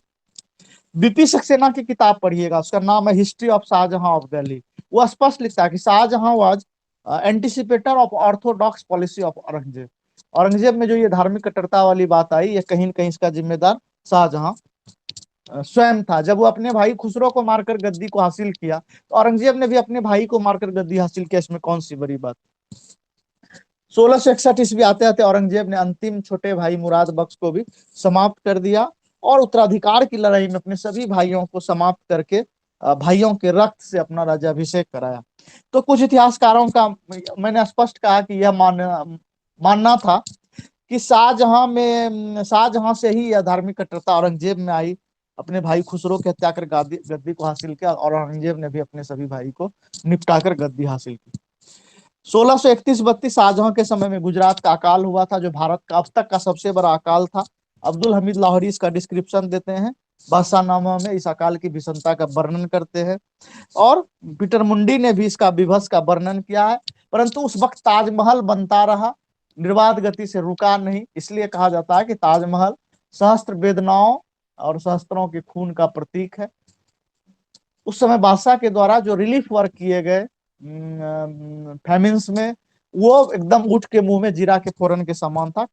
बीपी सक्सेना की किताब पढ़िएगा, उसका नाम है history of Shahjahan of Delhi. वो स्पष्ट लिखता है कि Shahjahan was anticipator of orthodox policy of Aurangzeb. Aurangzeb में जो ये धार्मिक कट्टरता वाली बात आई, ये कहीं न कहीं इसका जिम्मेदार शाहजहां स्वयं था। जब वो अपने भाई खुसरो को मारकर गद्दी को हासिल किया, तो औरंगजेब ने भी अपने भाई को मारकर गद्दी हासिल किया, इसमें कौन सी बड़ी बात। 1661 ईस्वी आते आते औरंगजेब ने अंतिम छोटे भाई मुराद बख्श को भी समाप्त कर दिया, और उत्तराधिकार की लड़ाई में अपने सभी भाइयों को समाप्त करके भाइयों के रक्त से अपना राज्याभिषेक कराया। तो कुछ इतिहासकारों का, मैंने स्पष्ट कहा कि यह मानना था कि शाहजहां से ही यह धार्मिक कट्टरता औरंगजेब में आई। अपने भाई खुसरो की हत्या कर गद्दी को हासिल किया, और औरंगजेब ने भी अपने सभी भाई को निपटाकर गद्दी हासिल की। 1631-32 शाहजहां के समय में गुजरात का अकाल हुआ था, जो भारत का अब तक का सबसे बड़ा अकाल था। अब्दुल हमीद लाहौरी इसका डिस्क्रिप्शन देते हैं, बादशाहनामा में इस अकाल की भीषणता का वर्णन करते हैं, और पीटर मुंडी ने भी इसका विभत्स का वर्णन किया है। परंतु उस वक्त ताजमहल बनता रहा, निर्बाध गति से रुका नहीं, इसलिए कहा जाता है कि ताजमहल सहस्त्र वेदनाओं और सहस्त्रों के खून का प्रतीक है। उस समय बादशाह के द्वारा जो रिलीफ वर्क किए गए फैमिन्स में, वो एकदम ऊँट के मुंह में जीरा के फोरन के समान था।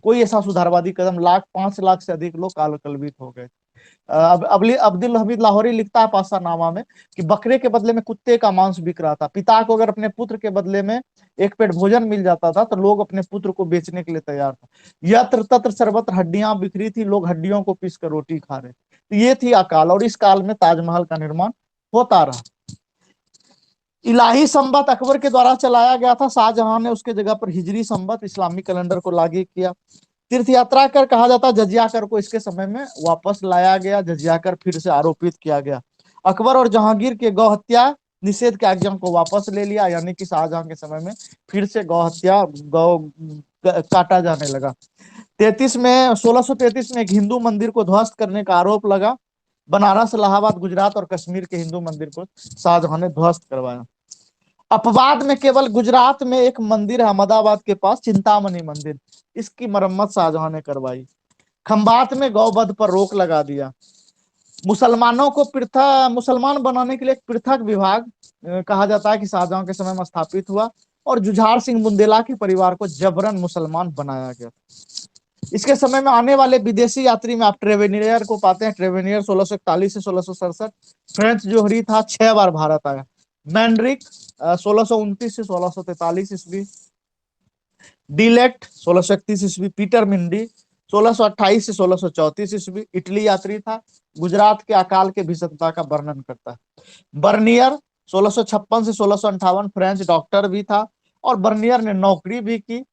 कोई ऐसा सुधारवादी कदम 5 लाख से अधिक लोग कालकलवित हो गए। अब अब्दुल हमीद लाहौरी लिखता है पासानामा में कि बकरे के बदले में कुत्ते का मांस बिक रहा था। पिता को अगर अपने पुत्र के बदले में एक पेट भोजन मिल जाता था तो लोग अपने पुत्र को बेचने के लिए तैयार था। यत्र तत्र सर्वत्र हड्डियां बिखरी थी, लोग हड्डियों को पीस कर रोटी खा रहे। तो ये थी अकाल, और इस काल में ताजमहल का निर्माण होता रहा। इलाही संवत अकबर के द्वारा चलाया गया था, शाहजहां ने उसके जगह पर हिजरी संवत इस्लामी कैलेंडर को लागू किया। तीर्थ यात्रा कर कहा जाता है, जजिया कर को इसके समय में वापस लाया गया, जजिया कर फिर से आरोपित किया गया। अकबर और जहांगीर के गौ हत्या निषेध के आज्ञा को वापस ले लिया, यानी कि शाहजहां के समय में फिर से गौ हत्या, गौ काटा जाने लगा। 1633 में एक हिंदू मंदिर को ध्वस्त करने का आरोप लगा। बनारस, इलाहाबाद, गुजरात और कश्मीर के हिंदू मंदिर को शाहजहां ने ध्वस्त करवाया। अपवाद में केवल गुजरात में एक मंदिर है अहमदाबाद के पास, चिंतामणि मंदिर, इसकी मरम्मत शाहजहां ने करवाई। खंबात में गौवध पर रोक लगा दिया। मुसलमानों को पृथक मुसलमान बनाने के लिए एक पृथक विभाग कहा जाता है कि शाहजहां के समय में स्थापित हुआ, और जुझार सिंह बुंदेला के परिवार को जबरन मुसलमान बनाया गया। इसके समय में आने वाले विदेशी यात्री में आप ट्रेवेनियर को पाते हैं। ट्रेवेनियर 1641 से 1667 फ्रेंच जोहरी था, 6 बार भारत आया। मैंड्रिक 1629 से 1643 ईस्वी, डिलेक्ट 1631 ईस्वी, पीटर मिंडी 1628 से 1634 ईस्वी, इटली यात्री था, गुजरात के अकाल के भीषणता का वर्णन करता है। बर्नियर 1656 से 1658 फ्रेंच डॉक्टर भी था, और बर्नियर ने नौकरी भी की।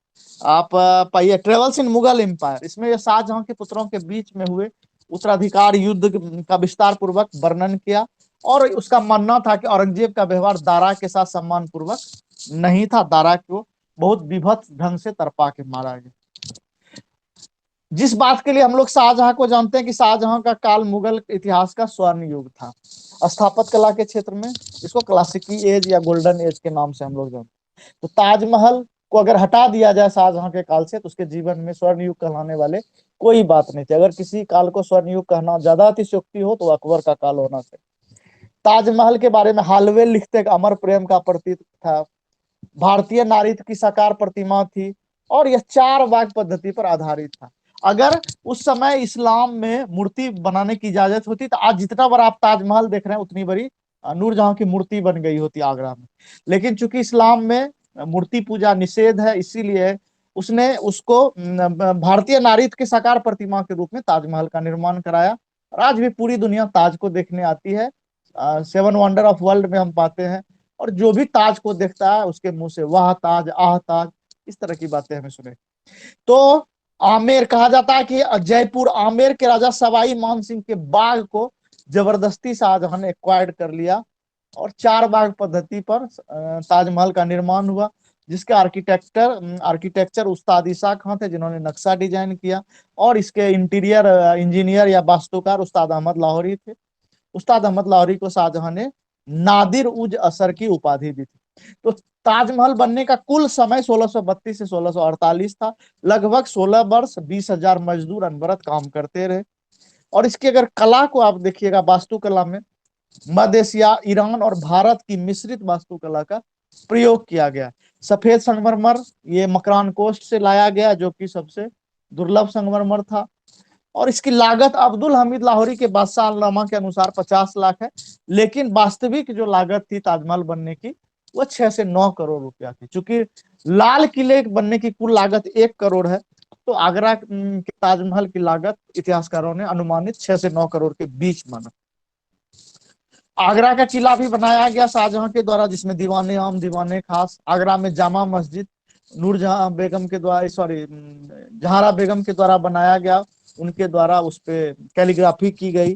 आप पाइए ट्रेवल्स इन मुगल एम्पायर, इसमें यह शाहजहां के पुत्रों के बीच में हुए उत्तराधिकार युद्ध का विस्तार पूर्वक वर्णन किया, और उसका मानना था कि औरंगजेब का व्यवहार दारा के साथ सम्मान पूर्वक नहीं था, दारा को बहुत विभत्स ढंग से तरपा के मारा गया। जिस बात के लिए हम लोग शाहजहां को जानते हैं कि शाहजहां का काल मुगल इतिहास का स्वर्ण युग था। स्थापत कला के क्षेत्र में इसको क्लासिकी एज या गोल्डन एज के नाम से हम लोग जानते हैं। तो ताजमहल को अगर हटा दिया जाए शाहजहां के काल से, तो उसके जीवन में स्वर्ण युग कहलाने वाले कोई बात नहीं थी। अगर किसी काल को स्वर्ण युग कहना ज्यादा अतिशयोक्ति हो तो अकबर का काल होना चाहिए। ताजमहल के बारे में हालवेल लिखते अमर प्रेम का प्रतीक था, भारतीय नारीत्व की साकार प्रतिमा थी, और यह 4 वाग पद्धति पर आधारित था। अगर उस समय इस्लाम में मूर्ति बनाने की इजाजत होती तो आज जितना बड़ा आप ताजमहल देख रहे हैं उतनी बड़ी नूरजहां की मूर्ति बन गई होती आगरा में। लेकिन चूंकि इस्लाम में मूर्ति पूजा निषेध है, इसीलिए उसने उसको भारतीय नारीत्व के साकार प्रतिमा के रूप में ताजमहल का निर्माण कराया, और आज भी पूरी दुनिया ताज को देखने आती है। 7 वंडर ऑफ वर्ल्ड में हम पाते हैं, और जो भी ताज को देखता है उसके मुंह से वाह ताज, आह ताज, इस तरह की बातें हमें सुने। तो आमेर कहा जाता है कि जयपुर आमेर के राजा सवाई मान सिंह के बाग को जबरदस्ती शाहजहां ने एक्वायर्ड कर लिया, और 4 बाग पद्धति पर ताजमहल का निर्माण हुआ, जिसके आर्किटेक्चर उस्ताद ईसा खां थे, जिन्होंने नक्शा डिजाइन किया, और इसके इंटीरियर इंजीनियर या वास्तुकार उस्ताद अहमद लाहौरी थे। उस्ताद अहमद लाहौरी को शाहजहां ने नादिर उज असर की उपाधि दी थी। तो ताजमहल बनने का कुल समय 1632 से 1648 था। लगभग 16 वर्ष 20,000 मजदूर अनवरत काम करते रहे। और इसकी अगर कला को आप देखिएगा, वास्तुकला में मध्य एशिया, ईरान और भारत की मिश्रित वास्तुकला का प्रयोग किया गया। सफेद संगमरमर ये मकरान कोस्ट से लाया गया, जो कि सबसे दुर्लभ संगमरमर था। और इसकी लागत अब्दुल हमीद लाहौरी के बादशाहनामा के अनुसार 50 लाख है, लेकिन वास्तविक जो लागत थी ताजमहल बनने की वो 6 से 9 करोड़ रुपया थी। चूंकि लाल किले बनने की कुल लागत 1 करोड़ है, तो आगरा के ताजमहल की लागत इतिहासकारों ने अनुमानित 6 से 9 करोड़ के बीच माना। आगरा का किला भी बनाया गया शाहजहां के द्वारा, जिसमें दीवाने आम, दीवाने खास। आगरा में जामा मस्जिद नूरजहां बेगम के द्वारा, जहारा बेगम के द्वारा बनाया गया, उनके द्वारा उस पे कैलीग्राफी की गई।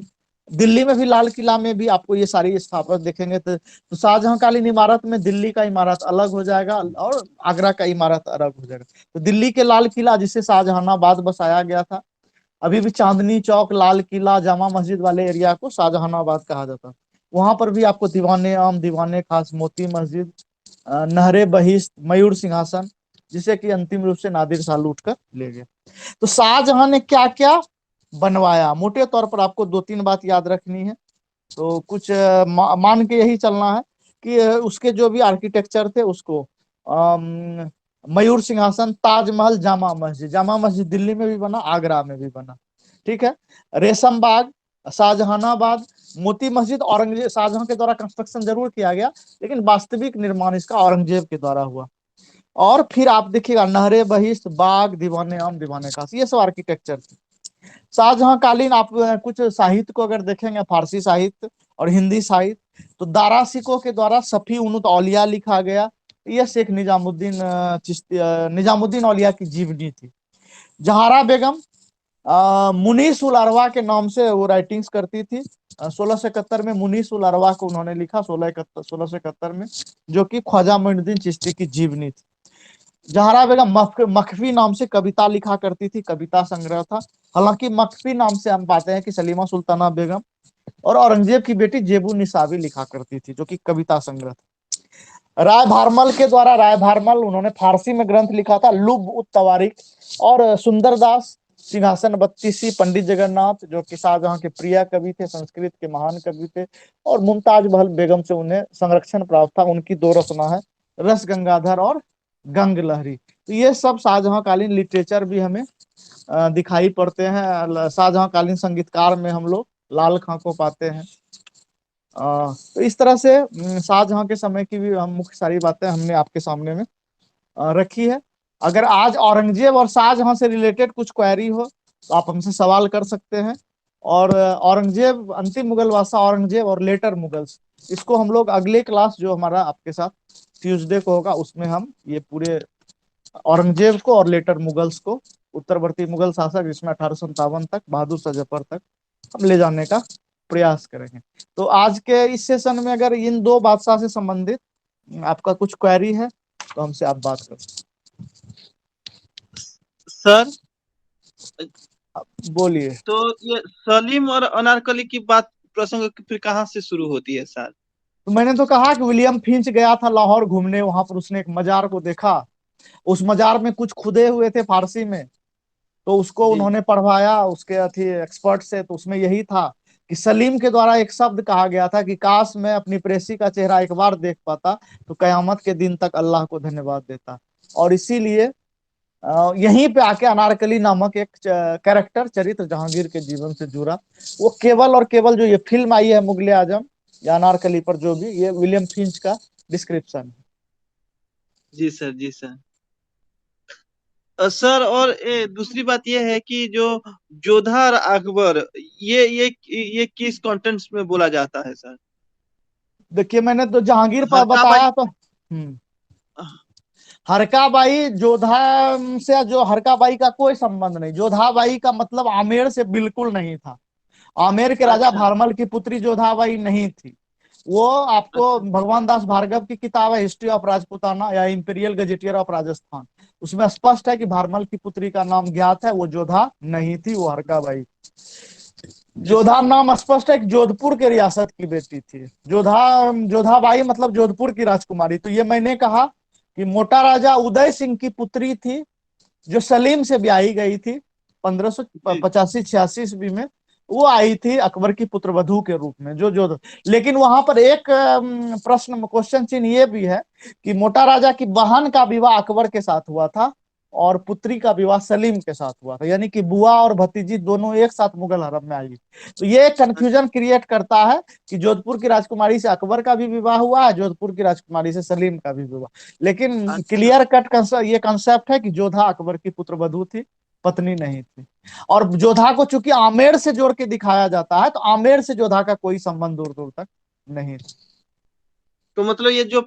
दिल्ली में भी लाल किला में भी आपको ये सारी स्थापना देखेंगे तो शाहजहां-कालीन इमारत में दिल्ली का इमारत अलग हो जाएगा और आगरा का इमारत अलग हो जाएगा। तो दिल्ली के लाल किला जिसे शाहजहानाबाद बसाया गया था, अभी भी चांदनी चौक, लाल किला, जामा मस्जिद वाले एरिया को शाहजहानाबाद कहा जाता है। वहां पर भी आपको दीवाने आम, दीवाने खास, मोती मस्जिद, नहरे बहिश्त, मयूर सिंहासन, जिसे कि अंतिम रूप से नादिर शाह लूट कर ले गए। तो शाहजहां ने क्या क्या बनवाया, मोटे तौर पर आपको दो तीन बात याद रखनी है। तो कुछ मान के यही चलना है कि उसके जो भी आर्किटेक्चर थे उसको मयूर सिंहासन, ताजमहल, जामा मस्जिद दिल्ली में भी बना, आगरा में भी बना, ठीक है। रेशम बाग, शाहजहानाबाद, मोती मस्जिद औरंगजेब, शाहजहां के द्वारा कंस्ट्रक्शन जरूर किया गया लेकिन वास्तविक निर्माण इसका औरंगजेब के द्वारा हुआ। और फिर आप देखिएगा नहरे बहिश्त, बाग, दीवाने आम, दीवाने खास, ये सब आर्किटेक्चर थे। शाहजहां कालीन आप कुछ साहित्य को अगर देखेंगे, फारसी साहित्य और हिंदी साहित्य, तो दारा सिकों के द्वारा सफी उनुत औलिया लिखा गया। यह शेख निजामुद्दीन चिश्ती, निजामुद्दीन औलिया की जीवनी थी। जहारा बेगम मुनीस उल अरवा के नाम से वो राइटिंग्स करती थी। 1671 में मुनीस उल अरवा को उन्होंने लिखा, 1671 में, जो कि ख्वाजा मोइनुद्दीन चिश्ती की जीवनी थी। जहारा बेगम मखफी नाम से कविता लिखा करती थी, कविता संग्रह था। हालांकि मखफी नाम से हम पाते हैं कि सलीमा सुल्ताना बेगम और औरंगजेब की बेटी जेबू निसाबी लिखा करती थी, जो कि कविता संग्रह था। राय भारमल के द्वारा, राय भारमल उन्होंने फारसी में ग्रंथ लिखा था, लुब उत तवारिक। और सुंदरदास सिंहासन बत्तीसी, पंडित जगन्नाथ जो कि शाहजहां के प्रिय कवि थे, संस्कृत के महान कवि थे, और मुमताज महल बेगम से उन्हें संरक्षण प्राप्त था। उनकी दो रचना है, रस गंगाधर और गंग लहरी। तो ये सब शाहजहां कालीन लिटरेचर भी हमें दिखाई पड़ते हैं। शाहजहां कालीन संगीतकार में हम लोग लाल खां को पाते हैं। तो इस तरह से शाहजहां के समय की भी हम मुख्य सारी बातें हमने आपके सामने में रखी है। अगर आज औरंगजेब और शाहजहां से रिलेटेड कुछ क्वेरी हो तो आप हमसे सवाल कर सकते हैं। और औरंगजेब, अंतिम मुगल बादशाह औरंगजेब और लेटर मुगल्स, इसको हम लोग अगले क्लास जो हमारा आपके साथ ट्यूसडे को होगा उसमें हम ये पूरे औरंगजेब को और लेटर मुगल्स को, उत्तरवर्ती मुगल शासक जिसमें 1857 तक, बहादुर शाह जफर तक, हम ले जाने का प्रयास करेंगे। तो आज के इस सेशन में अगर इन दो बादशाह से संबंधित आपका कुछ क्वेरी है तो हमसे आप बात कर सकते सर, हैं। बोलिए। तो ये सलीम और अनारकली की बात प्रसंग फिर कहाँ से शुरू होती है सर? तो मैंने तो कहा कि विलियम फिंच गया था लाहौर घूमने, वहां पर उसने एक मजार को देखा। उस मजार में कुछ खुदे हुए थे फारसी में, तो उसको जी। उन्होंने पढ़वाया उसके अथी एक्सपर्ट से। तो उसमें यही था कि सलीम के द्वारा एक शब्द कहा गया था कि काश मैं अपनी प्रेसी का चेहरा एक बार देख पाता तो कयामत के दिन तक अल्लाह को धन्यवाद देता। और इसीलिए यहीं पे आके अनारकली नामक एक कैरेक्टर, चरित्र जहांगीर के जीवन से जुड़ा। वो केवल और केवल जो ये फिल्म आई है मुगले आजम या अनारकली पर, जो भी ये विलियम फिंच का डिस्क्रिप्शन है। जी सर, जी सर। सर, और दूसरी बात ये है कि जो जोधा और अकबर, ये किस कॉन्टेंट्स में बोला जाता है सर? देखिए मैंने तो जहांगीर पर हरका बाई। बताया तो हरकाबाई जोधा से, जो हरकाबाई का कोई संबंध नहीं। जोधाबाई का मतलब आमेर से बिल्कुल नहीं था। आमेर के राजा अच्छा, भारमल की पुत्री जोधाबाई नहीं थी। वो आपको अच्छा, भगवान दास भार्गव की किताब है हिस्ट्री ऑफ राजपूताना या इंपीरियल गजेटियर ऑफ राजस्थान, उसमें स्पष्ट है कि भारमल की पुत्री का नाम ज्ञात है, वो जोधा नहीं थी, वो हरकाबाई। जोधा नाम स्पष्ट है कि जोधपुर के रियासत की बेटी थी। जोधाबाई मतलब जोधपुर की राजकुमारी। तो ये मैंने कहा कि मोटा राजा उदय सिंह की पुत्री थी, जो सलीम से ब्याही गई थी पंद्रह सौ जी। पचासी छियासी ईस्वी में। वो आई थी अकबर की पुत्रवधू के रूप में, जो लेकिन वहां पर एक प्रश्न, क्वेश्चन चिन्ह ये भी है कि मोटा राजा की बहन का विवाह अकबर के साथ हुआ था और पुत्री का विवाह सलीम के साथ हुआ था, यानी कि बुआ और भतीजी दोनों एक साथ मुगल हरम में आई। तो ये कंफ्यूजन क्रिएट करता है कि जोधपुर की राजकुमारी से अकबर का भी विवाह हुआ है, जोधपुर की राजकुमारी से सलीम का भी विवाह। लेकिन अच्छा, क्लियर कट ये कंसेप्ट है कि जोधा अकबर की पुत्रवधू थी, पत्नी नहीं थी। और जोधा को चूंकि आमेर से जोड़ के दिखाया जाता है तो आमेर से जोधा का कोई संबंध दूर दूर तक नहीं था। तो मतलब ये जो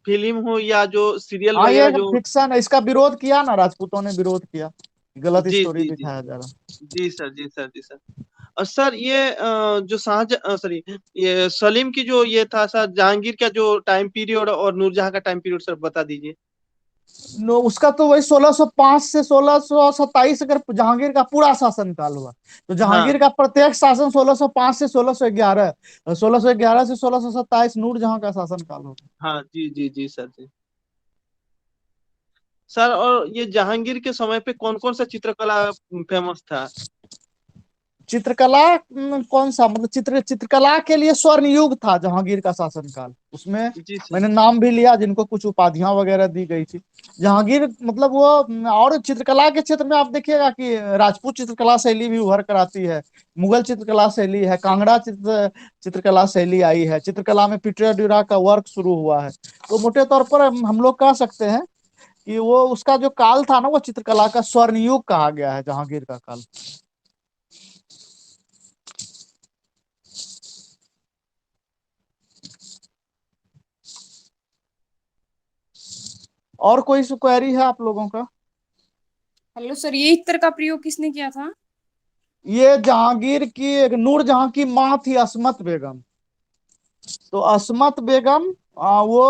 फिल्म हो या जो सीरियल हाँ, ये वगैरह जो। फिक्शन है, इसका विरोध किया ना, राजपूतों ने विरोध किया। गलत जी स्टोरी जी जी दिखाया जा रहा है। जी सर, जी सर, जी सर। और सर ये जो सॉरी, ये सलीम की जो ये था सर, जहांगीर का जो टाइम पीरियड और नूरजहां का टाइम पीरियड सर बता दीजिए। नो, उसका तो वही 1605 से 1627, अगर जहांगीर का पूरा शासनकाल हुआ तो हाँ जहांगीर का प्रत्येक शासन 1605 से 1611, 1611 से 1627 नूरजहां का शासनकाल होगा। हाँ, जी जी जी सर, जी सर। और ये जहांगीर के समय पे कौन कौन सा चित्रकला फेमस था? चित्रकला कौन सा, मतलब चित्रकला के लिए स्वर्ण युग था जहांगीर का शासनकाल। उसमें जी सर। मैंने नाम भी लिया जिनको कुछ उपाधियां वगैरह दी गई थी। जहांगीर मतलब वो और चित्रकला के क्षेत्र में आप देखिएगा कि राजपूत चित्रकला शैली भी उभर कर आती है, मुगल चित्रकला शैली है, कांगड़ा चित्रकला शैली आई है, चित्रकला में पीटर ड्यूरा का वर्क शुरू हुआ है। तो मोटे तौर पर हम लोग कह सकते हैं कि वो उसका जो काल था ना, वो चित्रकला का स्वर्ण युग कहा गया है जहांगीर का काल। और कोई क्वेरी है आप लोगों का? हेलो सर, ये इत्र का प्रयोग किसने किया था? ये जहांगीर की एक नूरजहां की माँ थी, असमत बेगम। तो असमत बेगम वो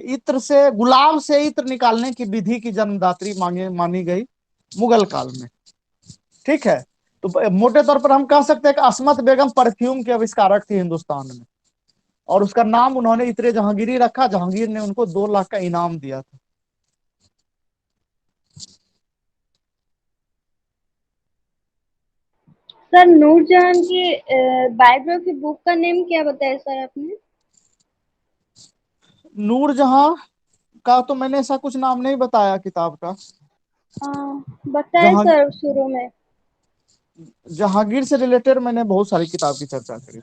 इत्र से, गुलाब से इत्र निकालने की विधि की जन्मदात्री मानी गई मुगल काल में। ठीक है। तो मोटे तौर पर हम कह सकते हैं कि असमत बेगम परफ्यूम के आविष्कारक थी हिंदुस्तान में, और उसका नाम उन्होंने इत्रे जहांगीरी रखा। जहांगीर ने उनको 2 लाख का इनाम दिया था। सर नूरजहां की बायोग्राफी बुक का नेम क्या बताया सर आपने? नूरजहां का तो मैंने ऐसा कुछ नाम नहीं बताया किताब का। बताए जहां सर शुरू में। जहांगीर से रिलेटेड मैंने बहुत सारी किताब की चर्चा करी।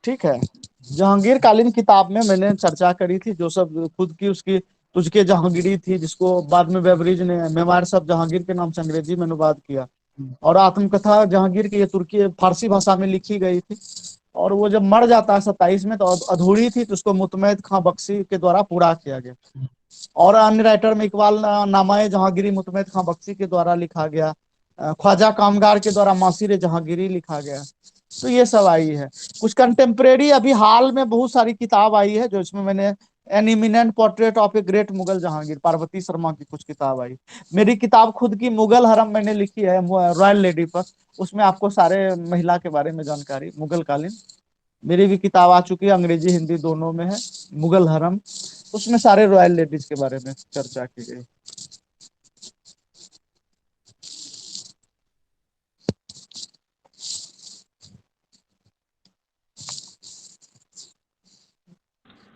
ठीक है। जहांगीर कालीन किताब में मैंने चर्चा करी थी, जो सब खुद की उसकी तुझके जहांगीरी थी, जिसको बाद में बेवरेज ने मेवार सब जहांगीर के नाम से अंग्रेजी में अनुवाद किया। और आत्मकथा जहांगीर की ये तुर्की फारसी भाषा में लिखी गई थी। और वो जब मर जाता है 27 में, तो अधूरी थी, तो उसको मुतमैद खां बख्शी के द्वारा पूरा किया गया। और अन्य राइटर में इकबाल नामाए जहांगीरी मुतमैद खां बख्शी के द्वारा लिखा गया। ख्वाजा कामगार के द्वारा मासीर जहांगीरी लिखा गया। तो ये सब आई है। कुछ कंटेम्प्रेरी अभी हाल में बहुत सारी किताब आई है, जो इसमें मैंने an eminent portrait of a great Mughal Jahangir, Parvati Sharma की कुछ किताब आई। मेरी किताब खुद की मुगल हरम मैंने लिखी है, रॉयल लेडी पर। उसमें आपको सारे महिला के बारे में जानकारी, मुगल कालीन। मेरी भी किताब आ चुकी है, अंग्रेजी हिंदी दोनों में है, मुगल हरम। उसमें सारे रॉयल लेडीज के बारे में चर्चा की गई।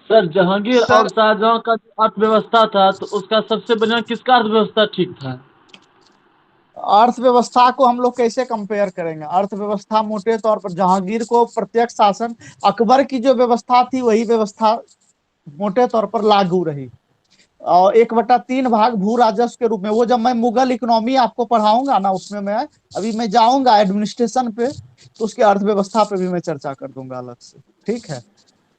सर जहांगीर सर और शाहजहां का जो अर्थव्यवस्था था, तो उसका सबसे बढ़िया किसका अर्थव्यवस्था ठीक था? अर्थव्यवस्था को हम लोग कैसे कंपेयर करेंगे? अर्थव्यवस्था मोटे तौर पर जहांगीर को प्रत्यक्ष शासन, अकबर की जो व्यवस्था थी वही व्यवस्था मोटे तौर पर लागू रही। और 1/3 भाग भू राजस्व के रूप में। वो जब मैं मुगल इकोनॉमी आपको पढ़ाऊंगा ना, उसमें मैं अभी मैं जाऊंगा एडमिनिस्ट्रेशन पे, तो उसकी अर्थव्यवस्था पे भी मैं चर्चा कर दूंगा अलग से। ठीक है।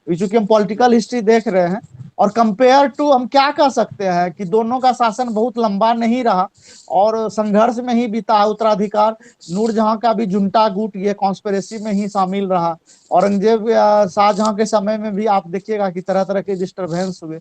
चूंकि हम पॉलिटिकल हिस्ट्री देख रहे हैं, और कंपेयर टू हम क्या कह सकते हैं कि दोनों का शासन बहुत लंबा नहीं रहा और संघर्ष में ही बीता। उत्तराधिकार नूरजहां का भी जुंटा गुट ये कॉन्स्पिरेसी में ही शामिल रहा। औरंगजेब शाहजहां के समय में भी आप देखिएगा कि तरह तरह के डिस्टरबेंस हुए।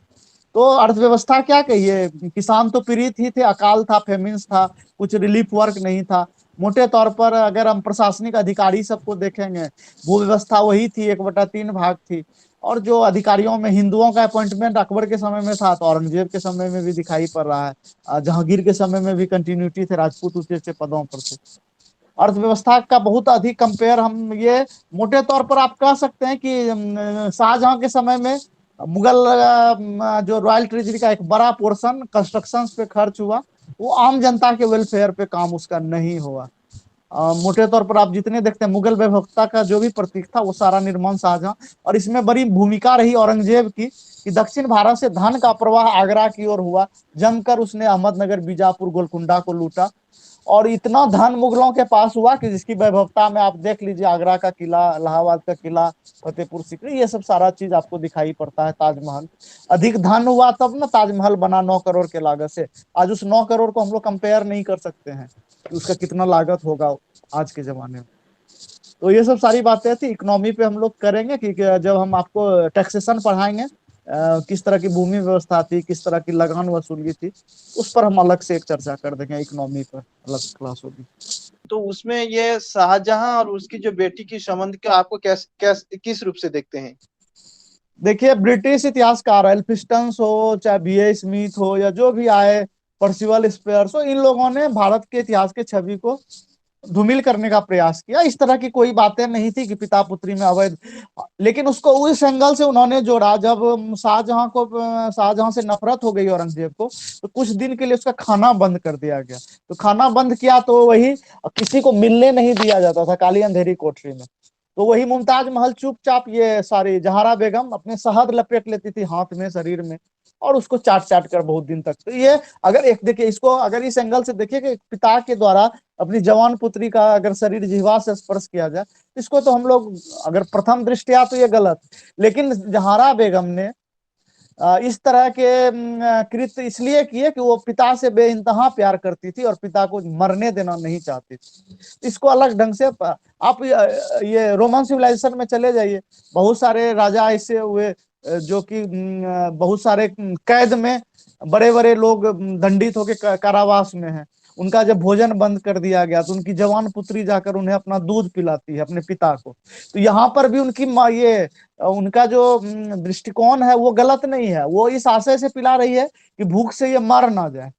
तो अर्थव्यवस्था क्या कहिए, किसान तो पीड़ित ही थे, अकाल था, फेमिन्स था, कुछ रिलीफ वर्क नहीं था। मोटे तौर पर अगर हम प्रशासनिक अधिकारी सबको देखेंगे, भू व्यवस्था वही थी, 1/3 भाग थी। और जो अधिकारियों में हिंदुओं का अपॉइंटमेंट अकबर के समय में था, तो औरंगजेब के समय में भी दिखाई पड़ रहा है। जहांगीर के समय में भी कंटिन्यूटी थे, राजपूत ऊंचे ऊंचे पदों पर थे। अर्थव्यवस्था का बहुत अधिक कंपेयर हम ये मोटे तौर पर आप कह सकते हैं कि शाहजहां के समय में मुगल जो रॉयल ट्रेजरी का एक बड़ा पोर्शन कंस्ट्रक्शन पे खर्च हुआ, वो आम जनता के वेलफेयर पे काम उसका नहीं हुआ। मोटे तौर पर आप जितने देखते हैं मुगल वैभवता का जो भी प्रतीक था, वो सारा निर्माण शाहजहां। और इसमें बड़ी भूमिका रही औरंगजेब की, कि दक्षिण भारत से धन का प्रवाह आगरा की ओर हुआ, जमकर उसने अहमदनगर, बीजापुर, गोलकुंडा को लूटा। और इतना धन मुगलों के पास हुआ कि जिसकी वैभवता में आप देख लीजिए, आगरा का किला, इलाहाबाद का किला, फतेहपुर सीकरी, ये सब सारा चीज आपको दिखाई पड़ता है। ताजमहल, अधिक धन हुआ तब ना ताजमहल बना 9 करोड़ के लागत से। आज उस 9 करोड़ को हम लोग कंपेयर नहीं कर सकते हैं कि उसका कितना लागत होगा आज के जमाने में। तो ये सब सारी बातें थी। इकोनॉमी पे हम लोग करेंगे कि जब हम आपको टैक्सेशन पढ़ाएंगे, किस तरह की भूमि व्यवस्था थी, किस तरह की लगान वसूली थी, उस पर हम अलग से एक चर्चा कर देंगे। इकोनॉमी पर अलग क्लास होगी। तो उसमें ये शाहजहां और उसकी जो बेटी की संबंध का आपको किस रूप से देखते हैं? देखिए, ब्रिटिश इतिहासकार एल्फिस्टन हो, चाहे बीए स्मिथ हो, या जो भी आए, पर्सिवल स्पेयर्स हो, इन लोगों ने भारत के इतिहास के छवि को धूमिल करने का प्रयास किया। इस तरह की कोई बातें नहीं थी कि पिता पुत्री में अवैध, लेकिन उसको उस एंगल से उन्होंने जोड़ा। जब शाहजहां से नफरत हो गई औरंगजेब को, तो कुछ दिन के लिए उसका खाना बंद कर दिया गया। तो खाना बंद किया तो वही किसी को मिलने नहीं दिया जाता था काली अंधेरी कोठरी में। तो वही मुमताज महल चुपचाप, ये सारी जहारा बेगम अपने शहद लपेट लेती थी हाथ में, शरीर में, और उसको चाट चाट कर बहुत दिन तक। तो ये अगर एक देखिए, इसको अगर इस एंगल से देखिए कि पिता के द्वारा अपनी जवान पुत्री का अगर शरीर जिह्वा से स्पर्श किया जाए, इसको तो हम लोग, अगर प्रथम दृष्टया तो ये गलत, लेकिन जहारा बेगम ने इस तरह के कृत्य इसलिए किए कि वो पिता से बेइंतहा प्यार करती थी और पिता को मरने देना नहीं चाहती थी। इसको अलग ढंग से आप ये रोमन सिविलाइजेशन में चले जाइए, बहुत सारे राजा ऐसे हुए जो कि बहुत सारे कैद में, बड़े बड़े लोग दंडित होकर कारावास में हैं। उनका जब भोजन बंद कर दिया गया तो उनकी जवान पुत्री जाकर उन्हें अपना दूध पिलाती है, अपने पिता को। तो यहाँ पर भी उनकी ये उनका जो दृष्टिकोण है वो गलत नहीं है। वो इस आशय से पिला रही है कि भूख से ये मर ना जाए।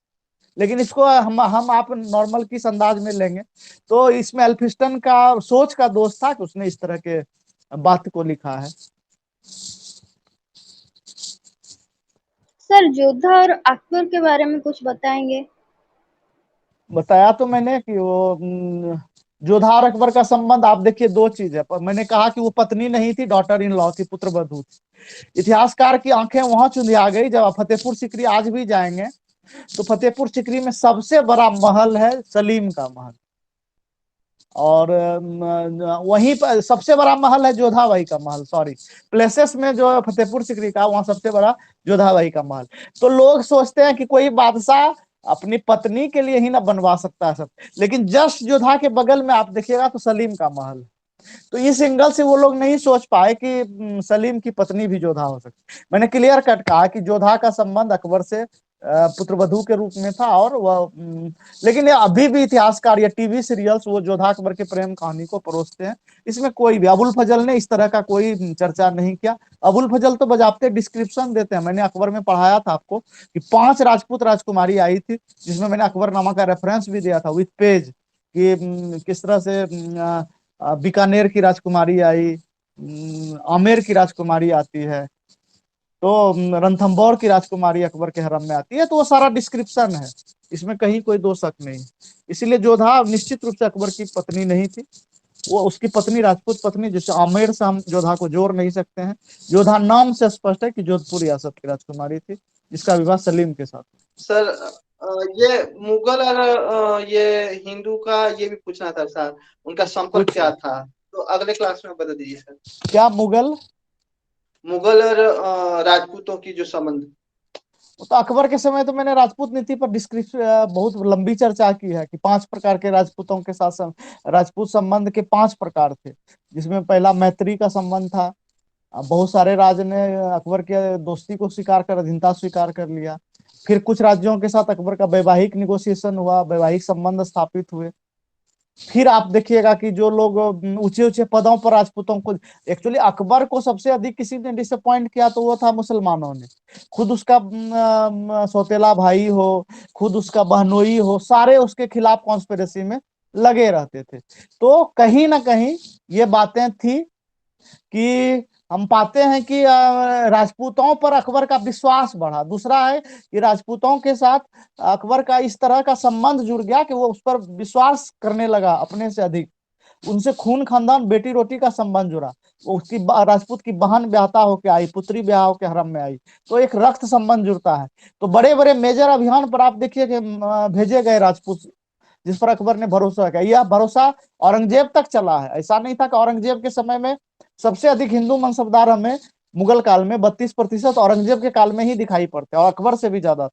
लेकिन इसको हम आप नॉर्मल किस अंदाज में लेंगे, तो इसमें एल्फिस्टन का सोच का दोष था कि उसने इस तरह के बात को लिखा है। सर, जोधा और अकबर के बारे में कुछ बताएंगे? बताया तो मैंने कि वो जोधा और अकबर का संबंध, आप देखिए, दो चीज है। मैंने कहा कि वो पत्नी नहीं थी, डॉटर इन लॉ थी, पुत्र वधू थी। इतिहासकार की आंखें वहां चुंधिया गई जब आप फतेहपुर सीकरी आज भी जाएंगे तो फतेहपुर सीकरी में सबसे बड़ा महल है सलीम का महल, और वहीं पर सबसे बड़ा महल है जोधाबाई का महल। सॉरी, प्लेसेस में जो है फतेहपुर सीकरी का, वहां सबसे बड़ा जोधाबाई का महल। तो लोग सोचते हैं कि कोई बादशाह अपनी पत्नी के लिए ही ना बनवा सकता है सब, लेकिन जस्ट जोधा के बगल में आप देखिएगा तो सलीम का महल। तो इस एंगल से वो लोग नहीं सोच पाए कि सलीम की पत्नी भी जोधा हो सकती। मैंने क्लियर कट कहा कि जोधा का संबंध अकबर से पुत्रवधू के रूप में था, और वह लेकिन ये अभी भी इतिहासकार या टीवी सीरियल्स वो जोधा अकबर के प्रेम कहानी को परोसते हैं। इसमें कोई भी, अबुल फजल ने इस तरह का कोई चर्चा नहीं किया। अबुल फजल तो बजाते डिस्क्रिप्शन देते हैं। मैंने अकबर में पढ़ाया था आपको कि 5 राजपूत राजकुमारी आई थी, जिसमें मैंने अकबरनामा का रेफरेंस भी दिया था विथ पेज, कि किस तरह से बीकानेर की राजकुमारी आई, आमेर की राजकुमारी आती है, तो रणथंभौर की राजकुमारी अकबर के हरम में आती है। तो वो सारा डिस्क्रिप्शन है, इसमें कहीं कोई दो शक नहीं। इसीलिए जोधा निश्चित रूप से अकबर की पत्नी नहीं थी, वो उसकी पत्नी, राजपूत पत्नी, जिससे आमेर से हम जोधा को जोड़ नहीं सकते हैं। जोधा नाम से स्पष्ट है कि जोधपुर रियासत की राजकुमारी थी, जिसका विवाह सलीम के साथ। सर, ये मुगल और ये हिंदू का ये भी पूछना था सर, उनका संपर्क क्या था? तो अगले क्लास में बता दीजिए सर। क्या मुगल और राजपूतों की जो संबंध? तो अकबर के समय तो मैंने राजपूत नीति पर डिस्क्रिप्शन बहुत लंबी चर्चा की है कि 5 प्रकार के राजपूतों के साथ राजपूत संबंध के 5 प्रकार थे, जिसमें पहला मैत्री का संबंध था। बहुत सारे राज ने अकबर के दोस्ती को स्वीकार कर, अधीनता स्वीकार कर लिया। फिर कुछ राज्यों के साथ अकबर का वैवाहिक निगोशिएशन हुआ, वैवाहिक संबंध स्थापित हुए। फिर आप देखिएगा कि जो लोग ऊंचे ऊंचे पदों पर राजपूतों को, एक्चुअली अकबर को सबसे अधिक किसी ने डिसअपॉइंट किया तो वो था मुसलमानों ने। खुद उसका सौतेला भाई हो, खुद उसका बहनोई हो, सारे उसके खिलाफ कॉन्स्पिरेसी में लगे रहते थे। तो कहीं ना कहीं ये बातें थी कि हम पाते हैं कि राजपूतों पर अकबर का विश्वास बढ़ा। दूसरा है कि राजपूतों के साथ अकबर का इस तरह का संबंध जुड़ गया कि वो उस पर विश्वास करने लगा अपने से अधिक। उनसे खून खानदान, बेटी रोटी का संबंध जुड़ा। वो उसकी राजपूत की बहन ब्याहता होके आई, पुत्री ब्याह होके हरम में आई, तो एक रक्त संबंध जुड़ता है। तो बड़े बड़े मेजर अभियान पर आप देखिए कि भेजे गए राजपूत जिस पर अकबर ने भरोसा किया। यह भरोसा औरंगजेब तक चला है। ऐसा नहीं था कि औरंगजेब के समय में सबसे अधिक हिंदू मनसबदार हमें मुगल काल में 32% औरंगजेब के काल में ही दिखाई पड़ते हैं और अकबर से भी ज्यादा।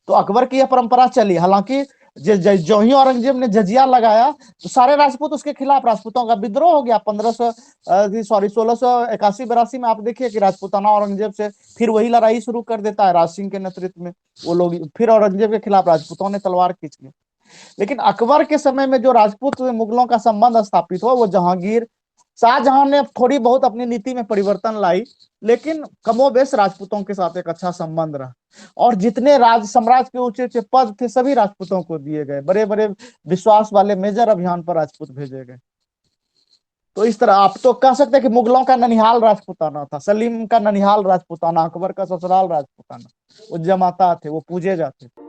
तो अकबर की यह परंपरा चली। हालांकि जो ही औरंगजेब ने जजिया लगाया तो सारे राजपूत उसके खिलाफ, राजपूतों का विद्रोह हो गया। 1681-82 में आप देखिए कि राजपूताना औरंगजेब से फिर वही लड़ाई शुरू कर देता है राज सिंह के नेतृत्व में। वो लोग फिर औरंगजेब के खिलाफ राजपूतों ने तलवार खींच ली। लेकिन अकबर के समय में जो राजपूत मुगलों का संबंध स्थापित हुआ वो जहांगीर, शाहजहां ने थोड़ी बहुत अपनी नीति में परिवर्तन लाई, लेकिन कमोबेश राजपूतों के साथ एक अच्छा संबंध रहा। और जितने राज साम्राज्य के ऊंचे ऊंचे पद थे सभी राजपूतों को दिए गए। बड़े बड़े विश्वास वाले मेजर अभियान पर राजपूत भेजे गए। तो इस तरह आप तो कह सकते हैं कि मुगलों का ननिहाल राजपूताना था, सलीम का ननिहाल राजपूताना, अकबर का ससुराल राजपूताना। वो जमाता थे, वो पूजे जाते थे।